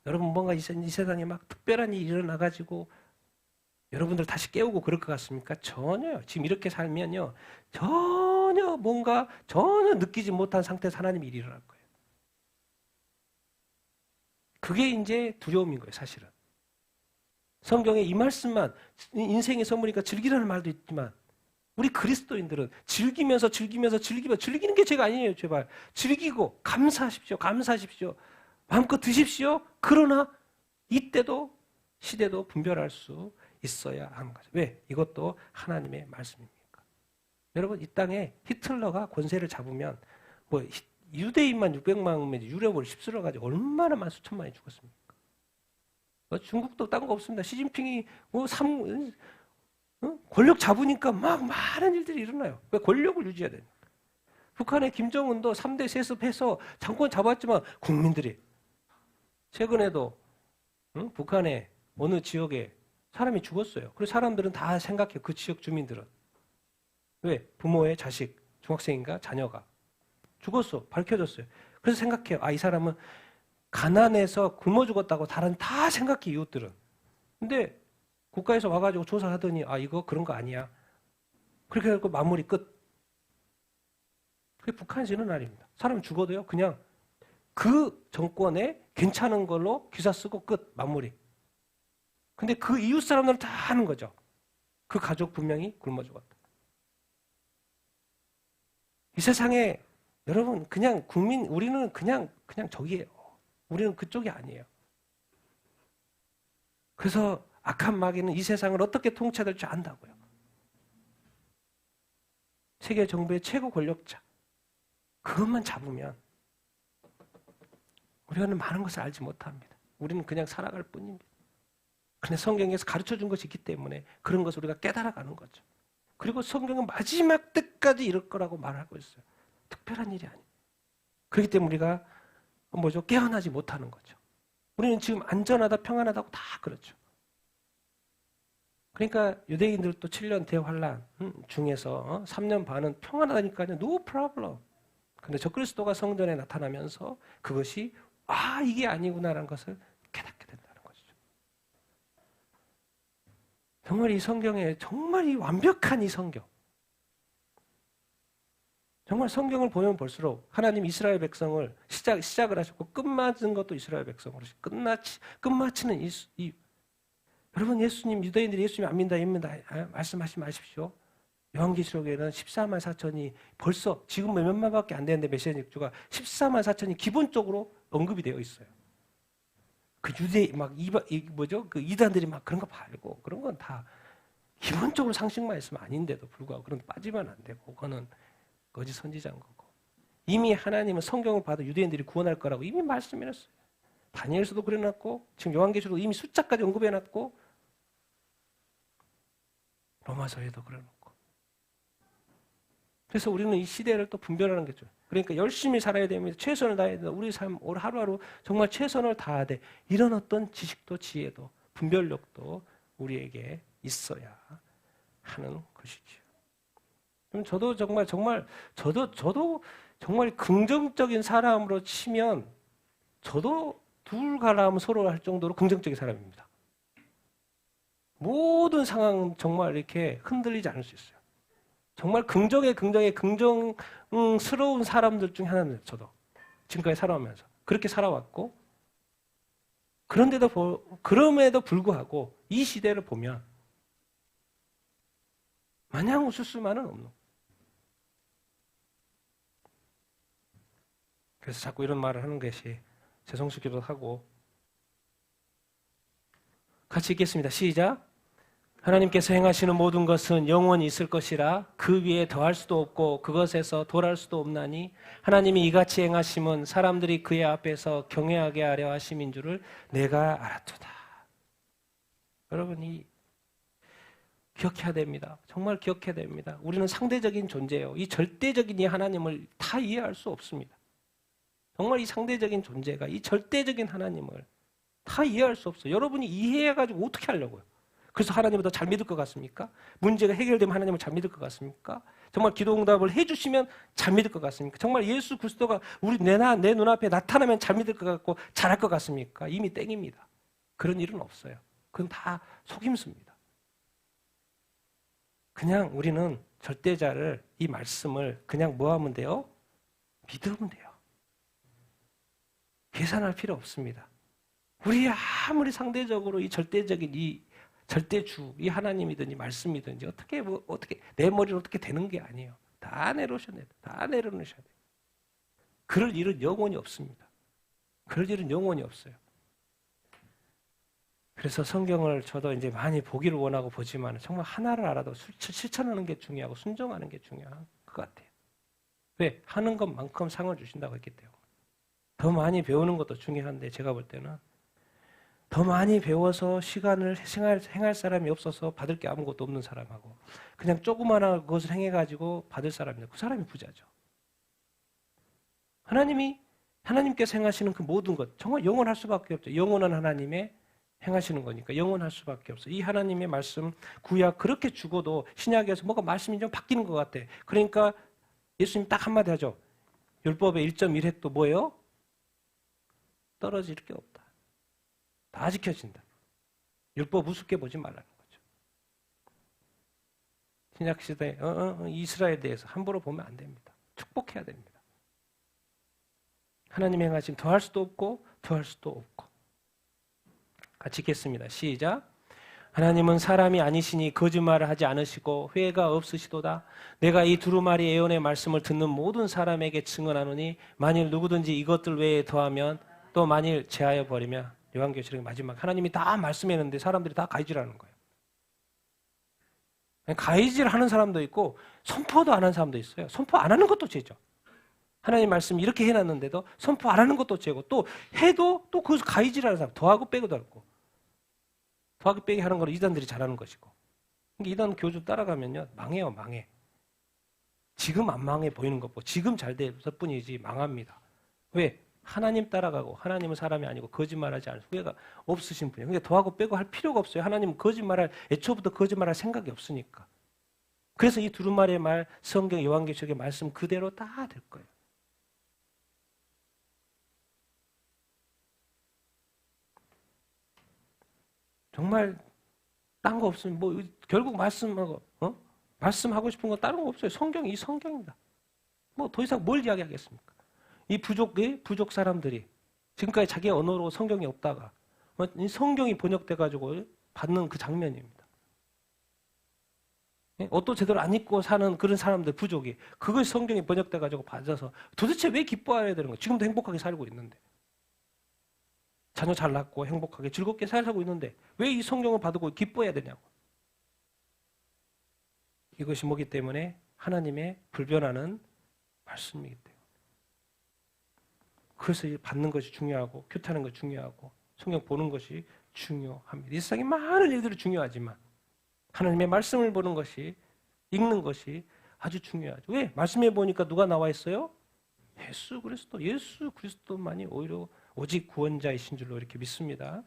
여러분 뭔가 이 세상에 막 특별한 일이 일어나가지고 여러분들 다시 깨우고 그럴 것 같습니까? 전혀요. 지금 이렇게 살면요. 전혀 전혀 느끼지 못한 상태에서 하나님의 일이 일어날 거예요. 그게 이제 두려움인 거예요, 사실은. 성경에 이 말씀만, 인생의 선물이니까 즐기라는 말도 있지만, 우리 그리스도인들은 즐기는 게 죄가 아니에요, 제발. 즐기고, 감사하십시오. 마음껏 드십시오. 그러나, 이때도, 시대도 분별할 수 있어야 하는 거죠. 왜? 이것도 하나님의 말씀입니까? 여러분, 이 땅에 히틀러가 권세를 잡으면, 유대인만 600만이면 유럽을 휩쓸어가지고 얼마나 수천만이 죽었습니까? 중국도 딴 거 없습니다. 시진핑이 권력 잡으니까 막 많은 일들이 일어나요. 왜? 권력을 유지해야 되니까. 북한의 김정은도 3대 세습해서 정권 잡았지만 국민들이 최근에도 북한의 어느 지역에 사람이 죽었어요. 그래서 사람들은 다 생각해요. 그 지역 주민들은. 왜? 부모의 자식, 중학생인가 자녀가 죽었어. 밝혀졌어요. 그래서 생각해요. 이 사람은 가난해서 굶어 죽었다고 다 생각해, 이웃들은. 근데 국가에서 와가지고 조사하더니 이거 그런 거 아니야. 그렇게 해서 마무리 끝. 그게 북한에서 일어난 일입니다. 사람 죽어도요, 그냥 그 정권에 괜찮은 걸로 기사 쓰고 끝, 마무리. 근데 그 이웃 사람들은 다 하는 거죠. 그 가족 분명히 굶어 죽었다. 이 세상에 여러분 그냥 우리는 그냥 저기예요. 우리는 그쪽이 아니에요. 그래서 악한 마귀는 이 세상을 어떻게 통치될지 안다고요. 세계 정부의 최고 권력자. 그것만 잡으면 우리는 많은 것을 알지 못합니다. 우리는 그냥 살아갈 뿐입니다. 근데 성경에서 가르쳐준 것이 있기 때문에 그런 것을 우리가 깨달아가는 거죠. 그리고 성경은 마지막 때까지 이럴 거라고 말하고 있어요. 특별한 일이 아니에요. 그렇기 때문에 우리가 깨어나지 못하는 거죠. 우리는 지금 안전하다, 평안하다고 다 그렇죠. 그러니까 유대인들도 7년 대환란 중에서 3년 반은 평안하다니까요. No problem. 근데 적그리스도가 성전에 나타나면서 그것이 이게 아니구나라는 것을 깨닫게 된다는 것이죠. 정말 이 성경에 정말 이 완벽한 이 성경. 정말 성경을 보면 볼수록 하나님 이스라엘 백성을 시작을 하셨고 끝마친 것도 이스라엘 백성으로 끝마치는 여러분 유대인들이 예수님 안 믿는다 말씀하지 마십시오. 요한계시록에는 14만 4천이 벌써 지금 몇만밖에 안 되는데 메시아닉 주가 14만 4천이 기본적으로 언급이 되어 있어요. 그 그 이단들이 막 그런 거 팔고 그런 건 다 기본적으로 상식만 있으면 아닌데도 불구하고 그런 빠지면 안 되고 그거는 거짓 선지자인 거고. 이미 하나님은 성경을 봐도 유대인들이 구원할 거라고 이미 말씀해놨어요. 다니엘서도 그래놨고 지금 요한계시록도 이미 숫자까지 언급해놨고 로마서에도 그래놓고. 그래서 우리는 이 시대를 또 분별하는 거죠. 그러니까 열심히 살아야 됩니다. 최선을 다해야 된다. 우리 삶 하루하루 정말 최선을 다해야 돼. 이런 어떤 지식도 지혜도 분별력도 우리에게 있어야 하는 것이죠. 그럼 저도 정말 긍정적인 사람으로 치면 저도 둘 가라면 서로 할 정도로 긍정적인 사람입니다. 모든 상황 정말 이렇게 흔들리지 않을 수 있어요. 정말 긍정스러운 사람들 중에 하나는 저도 지금까지 살아오면서 그렇게 살아왔고 그럼에도 불구하고 이 시대를 보면 마냥 웃을 수만은 없는. 그래서 자꾸 이런 말을 하는 것이 죄송스럽기도 하고 같이 읽겠습니다. 시작. 하나님께서 행하시는 모든 것은 영원히 있을 것이라 그 위에 더할 수도 없고 그것에서 덜할 수도 없나니 하나님이 이같이 행하심은 사람들이 그의 앞에서 경외하게 하려 하심인 줄을 내가 알았도다. 여러분이 기억해야 됩니다. 정말 기억해야 됩니다. 우리는 상대적인 존재예요. 이 절대적인 이 하나님을 다 이해할 수 없습니다. 정말 이 상대적인 존재가 이 절대적인 하나님을 다 이해할 수 없어요. 여러분이 이해해가지고 어떻게 하려고요? 그래서 하나님을 더 잘 믿을 것 같습니까? 문제가 해결되면 하나님을 잘 믿을 것 같습니까? 정말 기도응답을 해주시면 잘 믿을 것 같습니까? 정말 예수 그리스도가 내 눈앞에 나타나면 잘 믿을 것 같고 잘할 것 같습니까? 이미 땡입니다. 그런 일은 없어요. 그건 다 속임수입니다. 그냥 우리는 절대자를, 이 말씀을 그냥 뭐 하면 돼요? 믿으면 돼요. 계산할 필요 없습니다. 우리 아무리 상대적으로 이 절대적인 이 절대주, 이 하나님이든지 말씀이든지 어떻게 내 머리로 어떻게 되는 게 아니에요. 다 내려놓으셔야 돼요. 다 내려놓으셔야 돼요. 그럴 일은 영원히 없습니다. 그럴 일은 영원히 없어요. 그래서 성경을 저도 이제 많이 보기를 원하고 보지만 정말 하나를 알아도 실천하는 게 중요하고 순종하는 게 중요한 것 같아요. 왜? 하는 것만큼 상을 주신다고 했기 때문에. 더 많이 배우는 것도 중요한데 제가 볼 때는 더 많이 배워서 시간을 행할 사람이 없어서 받을 게 아무것도 없는 사람하고 그냥 조그마한 것을 행해가지고 받을 사람이 그 사람이 부자죠. 하나님께서 행하시는 그 모든 것 정말 영원할 수밖에 없죠. 영원한 하나님의 행하시는 거니까 영원할 수밖에 없어요. 이 하나님의 말씀 구약 그렇게 죽어도 신약에서 뭐가 말씀이 좀 바뀌는 것 같아. 그러니까 예수님 딱 한마디 하죠. 율법의 1.1획도 뭐예요? 떨어질 게 없다. 다 지켜진다. 율법 우습게 보지 말라는 거죠. 신약 시대에 이스라엘에 대해서 함부로 보면 안 됩니다. 축복해야 됩니다. 하나님의 행하심 더할 수도 없고 더할 수도 없고. 같이 읽겠습니다. 시작. 하나님은 사람이 아니시니 거짓말을 하지 않으시고 회가 없으시도다. 내가 이 두루마리 예언의 말씀을 듣는 모든 사람에게 증언하노니 만일 누구든지 이것들 외에 더하면 또 만일 제하여 버리면 요한계시록의 마지막 하나님이 다 말씀했는데 사람들이 다 가이질하는 거예요. 가이질하는 사람도 있고 선포도 안 하는 사람도 있어요. 선포 안 하는 것도 죄죠. 하나님 말씀 이렇게 해놨는데도 선포 안 하는 것도 죄고 또 해도 또 그것을 가이질하는 사람 더하고 빼고도 하고 더하기 빼기 하는 걸 이단들이 잘하는 것이고 그러니까 이단 교주 따라가면요 망해요. 망해. 지금 안 망해 보이는 것보고 지금 잘 됐을 뿐이지 망합니다. 왜? 하나님 따라가고 하나님은 사람이 아니고 거짓말하지 않으시고 후회가 없으신 분이에요. 그러니까 더하고 빼고 할 필요가 없어요. 하나님은 애초부터 거짓말할 생각이 없으니까. 그래서 이 두루마리의 말 성경 요한계시록의 말씀 그대로 다 될 거예요. 정말 딴 거 없으면 뭐 결국 말씀하고 싶은 거 다른 거 없어요. 성경이 이 성경입니다. 뭐 더 이상 뭘 이야기하겠습니까? 이 부족 사람들이 지금까지 자기 언어로 성경이 없다가 이 성경이 번역돼 가지고 받는 그 장면입니다. 옷도 제대로 안 입고 사는 그런 사람들 부족이 그것이 성경이 번역돼 가지고 받아서 도대체 왜 기뻐해야 되는 거예요? 지금도 행복하게 살고 있는데. 자녀 잘 낳고 행복하게 즐겁게 살고 있는데 왜 이 성경을 받고 기뻐해야 되냐고. 이것이 뭐기 때문에 하나님의 불변하는 말씀이기 때문에. 그래서 받는 것이 중요하고 큐트하는 것이 중요하고 성경 보는 것이 중요합니다. 이 세상에 많은 일들이 중요하지만 하나님의 말씀을 보는 것이 읽는 것이 아주 중요하죠. 왜? 말씀해 보니까 누가 나와 있어요? 예수 그리스도만이 오직 구원자이신 줄로 이렇게 믿습니다.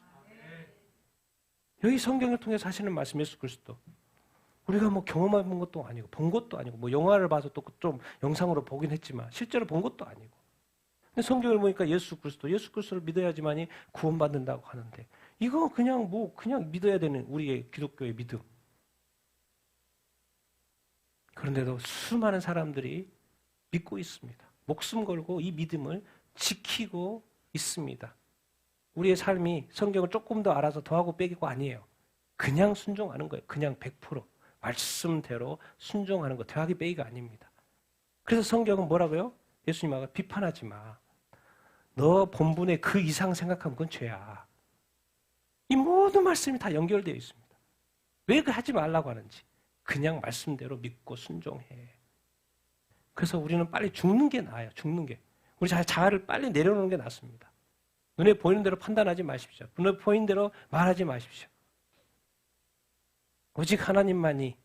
여기 성경을 통해서 하시는 말씀 예수 그리스도. 우리가 뭐 경험해본 것도 아니고 본 것도 아니고 뭐 영화를 봐서 또 좀 영상으로 보긴 했지만 실제로 본 것도 아니고. 근데 성경을 보니까 예수 그리스도를 믿어야지만이 구원받는다고 하는데 이거 그냥 믿어야 되는 우리의 기독교의 믿음. 그런데도 수많은 사람들이 믿고 있습니다. 목숨 걸고 이 믿음을 지키고 있습니다. 우리의 삶이 성경을 조금 더 알아서 더하고 빼기고 아니에요. 그냥 순종하는 거예요. 그냥 100% 말씀대로 순종하는 거 더하기 빼기가 아닙니다. 그래서 성경은 뭐라고요? 예수님하고 비판하지 마. 너 본분에 그 이상 생각하면 그건 죄야. 이 모든 말씀이 다 연결되어 있습니다. 왜 그 하지 말라고 하는지. 그냥 말씀대로 믿고 순종해. 그래서 우리는 빨리 죽는 게 나아요. 죽는 게. 우리 자아를 빨리 내려놓는 게 낫습니다. 눈에 보이는 대로 판단하지 마십시오. 눈에 보이는 대로 말하지 마십시오. 오직 하나님만이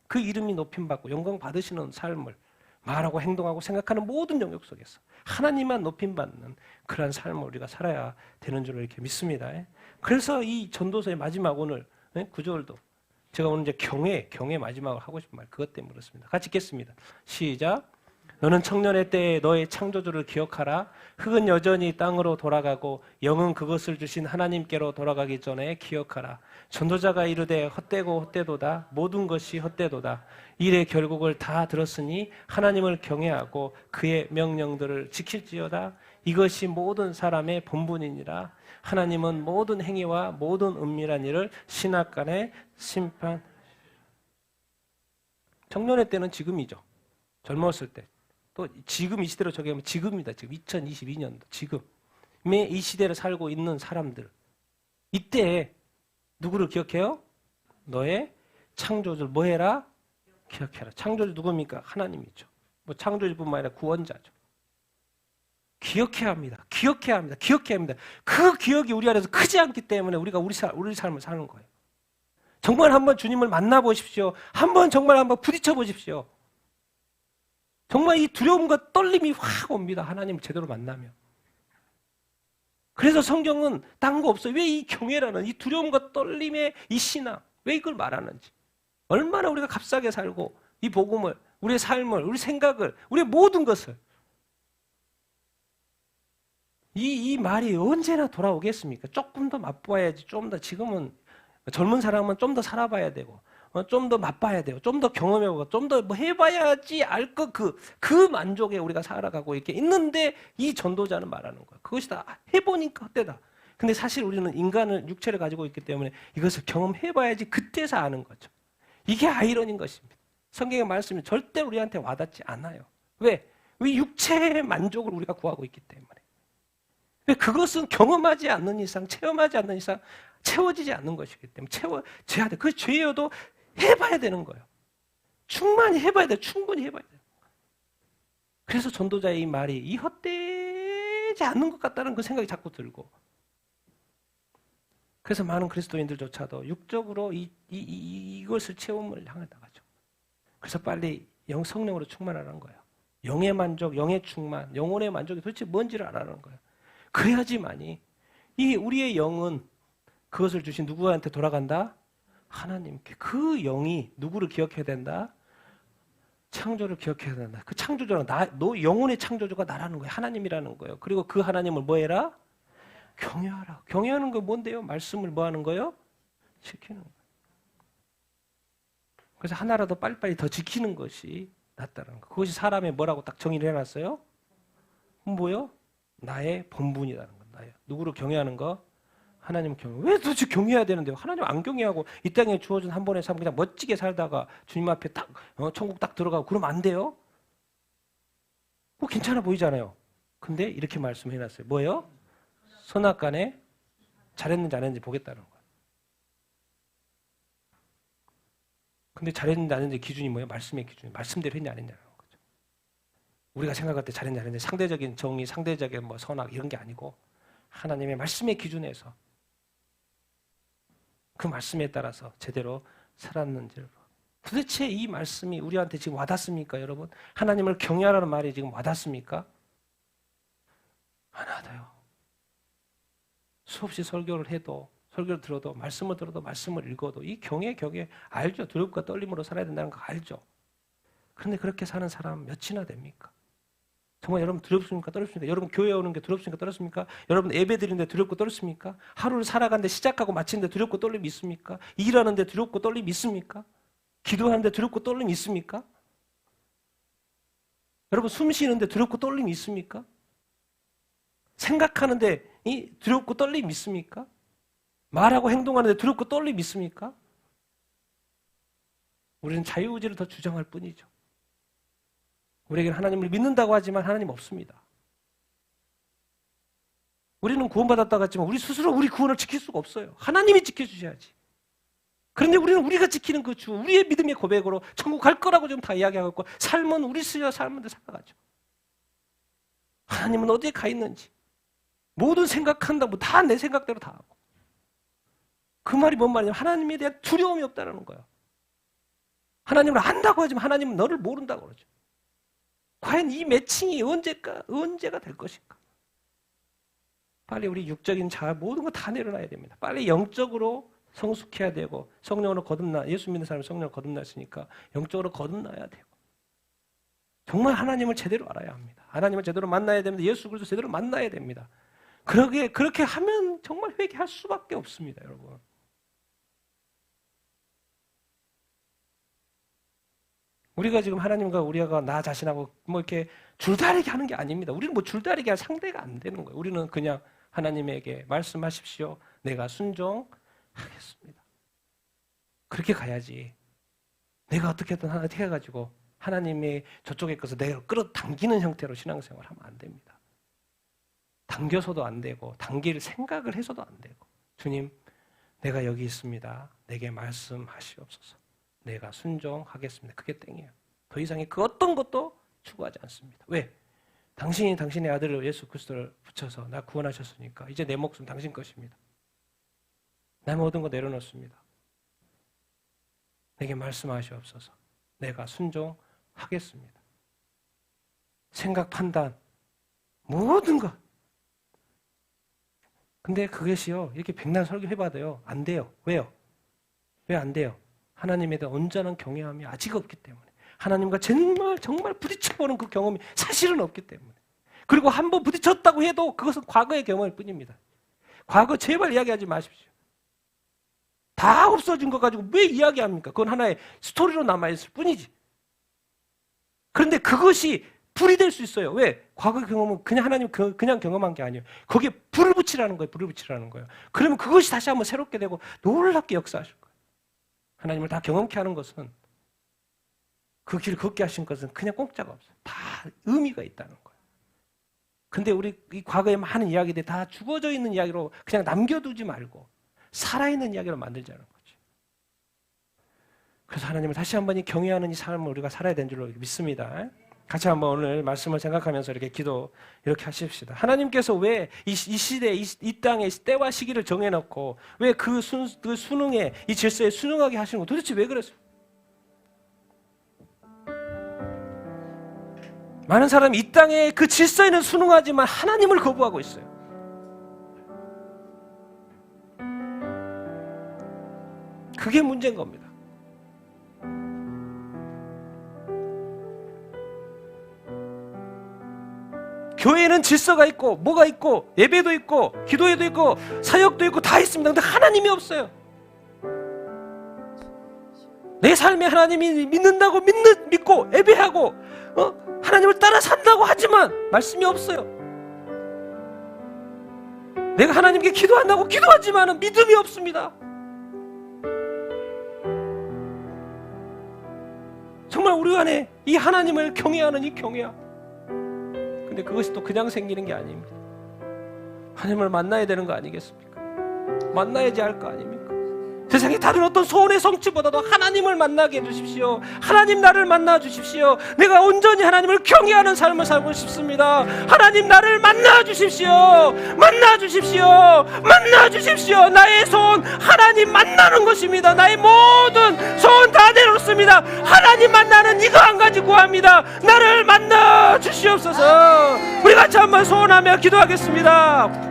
그 이름이 높임받고 영광 받으시는 삶을 말하고 행동하고 생각하는 모든 영역 속에서 하나님만 높임받는 그러한 삶을 우리가 살아야 되는 줄로 이렇게 믿습니다. 그래서 이 전도서의 마지막 오늘 9절도 제가 오늘 이제 경외 마지막으로 하고 싶은 말 그것 때문에 그렇습니다. 같이 읽겠습니다. 시작. 너는 청년의 때에 너의 창조주를 기억하라. 흙은 여전히 땅으로 돌아가고 영은 그것을 주신 하나님께로 돌아가기 전에 기억하라. 전도자가 이르되 헛되고 헛되도다. 모든 것이 헛되도다. 일의 결국을 다 들었으니 하나님을 경외하고 그의 명령들을 지킬지어다. 이것이 모든 사람의 본분이니라. 하나님은 모든 행위와 모든 은밀한 일을 신학간에 심판. 청년의 때는 지금이죠. 젊었을 때. 또 지금 이 시대로 적용하면 지금입니다. 지금 2022년도 지금의 이 시대를 살고 있는 사람들. 이때 누구를 기억해요? 너의 창조주를 뭐 해라? 기억해라. 창조주 누굽니까? 하나님이죠. 뭐 창조주뿐만 아니라 구원자죠. 기억해야 합니다. 기억해야 합니다. 기억해야 합니다. 그 기억이 우리 안에서 크지 않기 때문에 우리가 우리 삶을 사는 거예요. 정말 한번 주님을 만나보십시오. 정말 한번 부딪혀 보십시오. 정말 이 두려움과 떨림이 확 옵니다. 하나님을 제대로 만나면. 그래서 성경은 딴 거 없어요. 왜 이 경외라는 이 두려움과 떨림의 이 신앙, 왜 이걸 말하는지. 얼마나 우리가 값싸게 살고 이 복음을, 우리의 삶을, 우리 생각을, 우리의 모든 것을. 이 말이 언제나 돌아오겠습니까? 조금 더 맛봐야지. 좀 더 지금은 젊은 사람은 좀 더 살아봐야 되고 좀 더 맛봐야 돼요. 좀 더 경험해보고 좀 더 뭐 해봐야지 알 것 그 만족에 우리가 살아가고 이렇게 있는데 이 전도자는 말하는 거예요. 그것이 다 해보니까 헛되다. 근데 사실 우리는 인간을 육체를 가지고 있기 때문에 이것을 경험해봐야지 그때서 아는 거죠. 이게 아이러니인 것입니다. 성경의 말씀이 절대 우리한테 와닿지 않아요. 왜? 왜 육체의 만족을 우리가 구하고 있기 때문에. 왜? 그것은 경험하지 않는 이상, 체험하지 않는 이상 채워지지 않는 것이기 때문에 채워져야 돼. 그 죄여도 해봐야 되는 거예요. 충만히 해봐야 돼요. 충분히 해봐야 돼요. 그래서 전도자의 이 말이 이 헛되지 않는 것 같다는 그 생각이 자꾸 들고, 그래서 많은 그리스도인들조차도 육적으로 이것을 체험을 향해 나가죠. 그래서 빨리 성령으로 충만하라는 거예요. 영의 만족, 영의 충만, 영혼의 만족이 도대체 뭔지를 알아라는 거예요. 그래야지만이 이 우리의 영은 그것을 주신 누구한테 돌아간다? 하나님께. 그 영이 누구를 기억해야 된다? 창조를 기억해야 된다. 그 창조주는 너 영혼의 창조주가 나라는 거예요. 하나님이라는 거예요. 그리고 그 하나님을 뭐 해라? 경외하라. 경외하는 거 뭔데요? 말씀을 뭐 하는 거예요? 지키는 거예요. 그래서 하나라도 빨리빨리 더 지키는 것이 낫다는 거. 그것이 사람의 뭐라고 딱 정의를 해놨어요? 뭐요? 나의 본분이라는 거. 나의. 누구를 경외하는 거? 하나님 경외. 왜 도대체 경외해야 되는데요? 하나님 안 경외하고 이 땅에 주어진 한 번의 삶 그냥 멋지게 살다가 주님 앞에 딱 천국 딱 들어가고 그러면 안 돼요? 뭐 괜찮아 보이잖아요. 근데 이렇게 말씀해놨어요. 뭐예요? 선악간에 잘했는지 안 했는지 보겠다는 거예요. 근데 잘했는지 안 했는지 기준이 뭐예요? 말씀의 기준이. 말씀대로 했냐 안 했냐는 거죠. 우리가 생각할 때 잘했냐 안 했는지 상대적인 정의, 상대적인 뭐 선악 이런 게 아니고 하나님의 말씀의 기준에서 그 말씀에 따라서 제대로 살았는지를. 도대체 이 말씀이 우리한테 지금 와닿습니까, 여러분? 하나님을 경외하라는 말이 지금 와닿습니까? 안 와닿아요. 수없이 설교를 해도, 설교를 들어도, 말씀을 들어도, 말씀을 읽어도 이 경외 알죠? 두렵고 떨림으로 살아야 된다는 거 알죠? 그런데 그렇게 사는 사람 몇이나 됩니까? 정말 여러분 두렵습니까? 떨었습니까? 여러분 교회 오는 게 두렵습니까? 떨었습니까? 여러분 예배 드리는데 두렵고 떨었습니까? 하루를 살아가는데 시작하고 마치는데 두렵고 떨림이 있습니까? 일하는데 두렵고 떨림이 있습니까? 기도하는데 두렵고 떨림이 있습니까? 여러분 숨 쉬는데 두렵고 떨림이 있습니까? 생각하는데 두렵고 떨림이 있습니까? 말하고 행동하는데 두렵고 떨림이 있습니까? 우리는 자유의지를 더 주장할 뿐이죠. 우리에게는 하나님을 믿는다고 하지만 하나님 없습니다. 우리는 구원받았다고 했지만 우리 스스로 우리 구원을 지킬 수가 없어요. 하나님이 지켜주셔야지. 그런데 우리는 우리가 지키는 그 주, 우리의 믿음의 고백으로 천국 갈 거라고 좀 다 이야기하고 있고 삶은 우리 스스로 삶은 데 살아가죠. 하나님은 어디에 가 있는지 모든 생각한다고 다 내 생각대로 다 하고 그 말이 뭔 말이냐면 하나님에 대한 두려움이 없다는 거예요. 하나님을 안다고 하지만 하나님은 너를 모른다고 그러죠. 과연 이 매칭이 언제가 될 것인가? 빨리 우리 육적인 자아 모든 거 다 내려놔야 됩니다. 빨리 영적으로 성숙해야 되고 성령으로 예수 믿는 사람이 성령으로 거듭났으니까 영적으로 거듭나야 되고 정말 하나님을 제대로 알아야 합니다. 하나님을 제대로 만나야 됩니다. 예수 그리스도 제대로 만나야 됩니다. 그렇게 하면 정말 회개할 수밖에 없습니다, 여러분. 우리가 지금 하나님과 우리가 나 자신하고 뭐 이렇게 줄다리기 하는 게 아닙니다. 우리는 뭐 줄다리기 할 상대가 안 되는 거예요. 우리는 그냥 하나님에게 말씀하십시오. 내가 순종하겠습니다. 그렇게 가야지. 내가 어떻게든 어떻게 해가지고 하나님의 저쪽에 것을 내가 끌어당기는 형태로 신앙생활을 하면 안 됩니다. 당겨서도 안 되고 당길 생각을 해서도 안 되고 주님 내가 여기 있습니다. 내게 말씀하시옵소서. 내가 순종하겠습니다. 그게 땡이에요. 더 이상의 그 어떤 것도 추구하지 않습니다. 왜? 당신이 당신의 아들을 예수 그리스도를 붙여서 나 구원하셨으니까 이제 내 목숨 당신 것입니다. 내 모든 거 내려놓습니다. 내게 말씀하시옵소서. 내가 순종하겠습니다. 생각, 판단, 모든 것. 근데 그것이요, 이렇게 백날 설교해봐도요, 안 돼요. 왜요? 왜 안 돼요? 하나님에 대한 온전한 경외함이 아직 없기 때문에. 하나님과 정말 부딪혀보는 그 경험이 사실은 없기 때문에. 그리고 한번 부딪혔다고 해도 그것은 과거의 경험일 뿐입니다. 과거 제발 이야기하지 마십시오. 다 없어진 거 가지고 왜 이야기합니까? 그건 하나의 스토리로 남아있을 뿐이지. 그런데 그것이 불이 될 수 있어요. 왜? 과거 경험은 그냥 하나님 그냥 경험한 게 아니에요. 거기에 불을 붙이라는 거예요. 불을 붙이라는 거예요. 그러면 그것이 다시 한번 새롭게 되고 놀랍게 역사하실 거예요. 하나님을 다 경험케 하는 것은 그 길을 걷게 하신 것은 그냥 공짜가 없어요. 다 의미가 있다는 거예요. 근데 우리 이 과거의 많은 이야기들이 다 죽어져 있는 이야기로 그냥 남겨두지 말고 살아있는 이야기로 만들자는 거죠. 그래서 하나님을 다시 한번 이 경외하는 이 삶을 우리가 살아야 되는 줄로 믿습니다. 같이 한번 오늘 말씀을 생각하면서 이렇게 기도 이렇게 하십시다. 하나님께서 왜 이 시대, 이 땅의 때와 시기를 정해놓고 왜 그 수능에 이 질서에 순응하게 하시는 거 도대체 왜 그랬어요? 많은 사람이 이 땅의 그 질서에는 순응하지만 하나님을 거부하고 있어요. 그게 문제인 겁니다. 교회에는 질서가 있고 뭐가 있고 예배도 있고 기도회도 있고 사역도 있고 다 있습니다. 근데 하나님이 없어요. 내 삶에 하나님이 믿는다고 믿고 예배하고 하나님을 따라 산다고 하지만 말씀이 없어요. 내가 하나님께 기도한다고 기도하지만 믿음이 없습니다. 정말 우리 안에 이 하나님을 경외하는 이 경외함. 근데 그것이 또 그냥 생기는 게 아닙니다. 하나님을 만나야 되는 거 아니겠습니까? 만나야지 할 거 아닙니까? 세상의 다른 어떤 소원의 성취보다도 하나님을 만나게 해주십시오. 하나님 나를 만나 주십시오. 내가 온전히 하나님을 경외하는 삶을 살고 싶습니다. 하나님 나를 만나 주십시오. 만나 주십시오. 만나 주십시오. 나의 소원 하나님 만나는 것입니다. 나의 모든 소원 다 내놓습니다. 하나님 만나는 이거 한 가지 구합니다. 나를 만나 주시옵소서. 우리 같이 한번 소원하며 기도하겠습니다.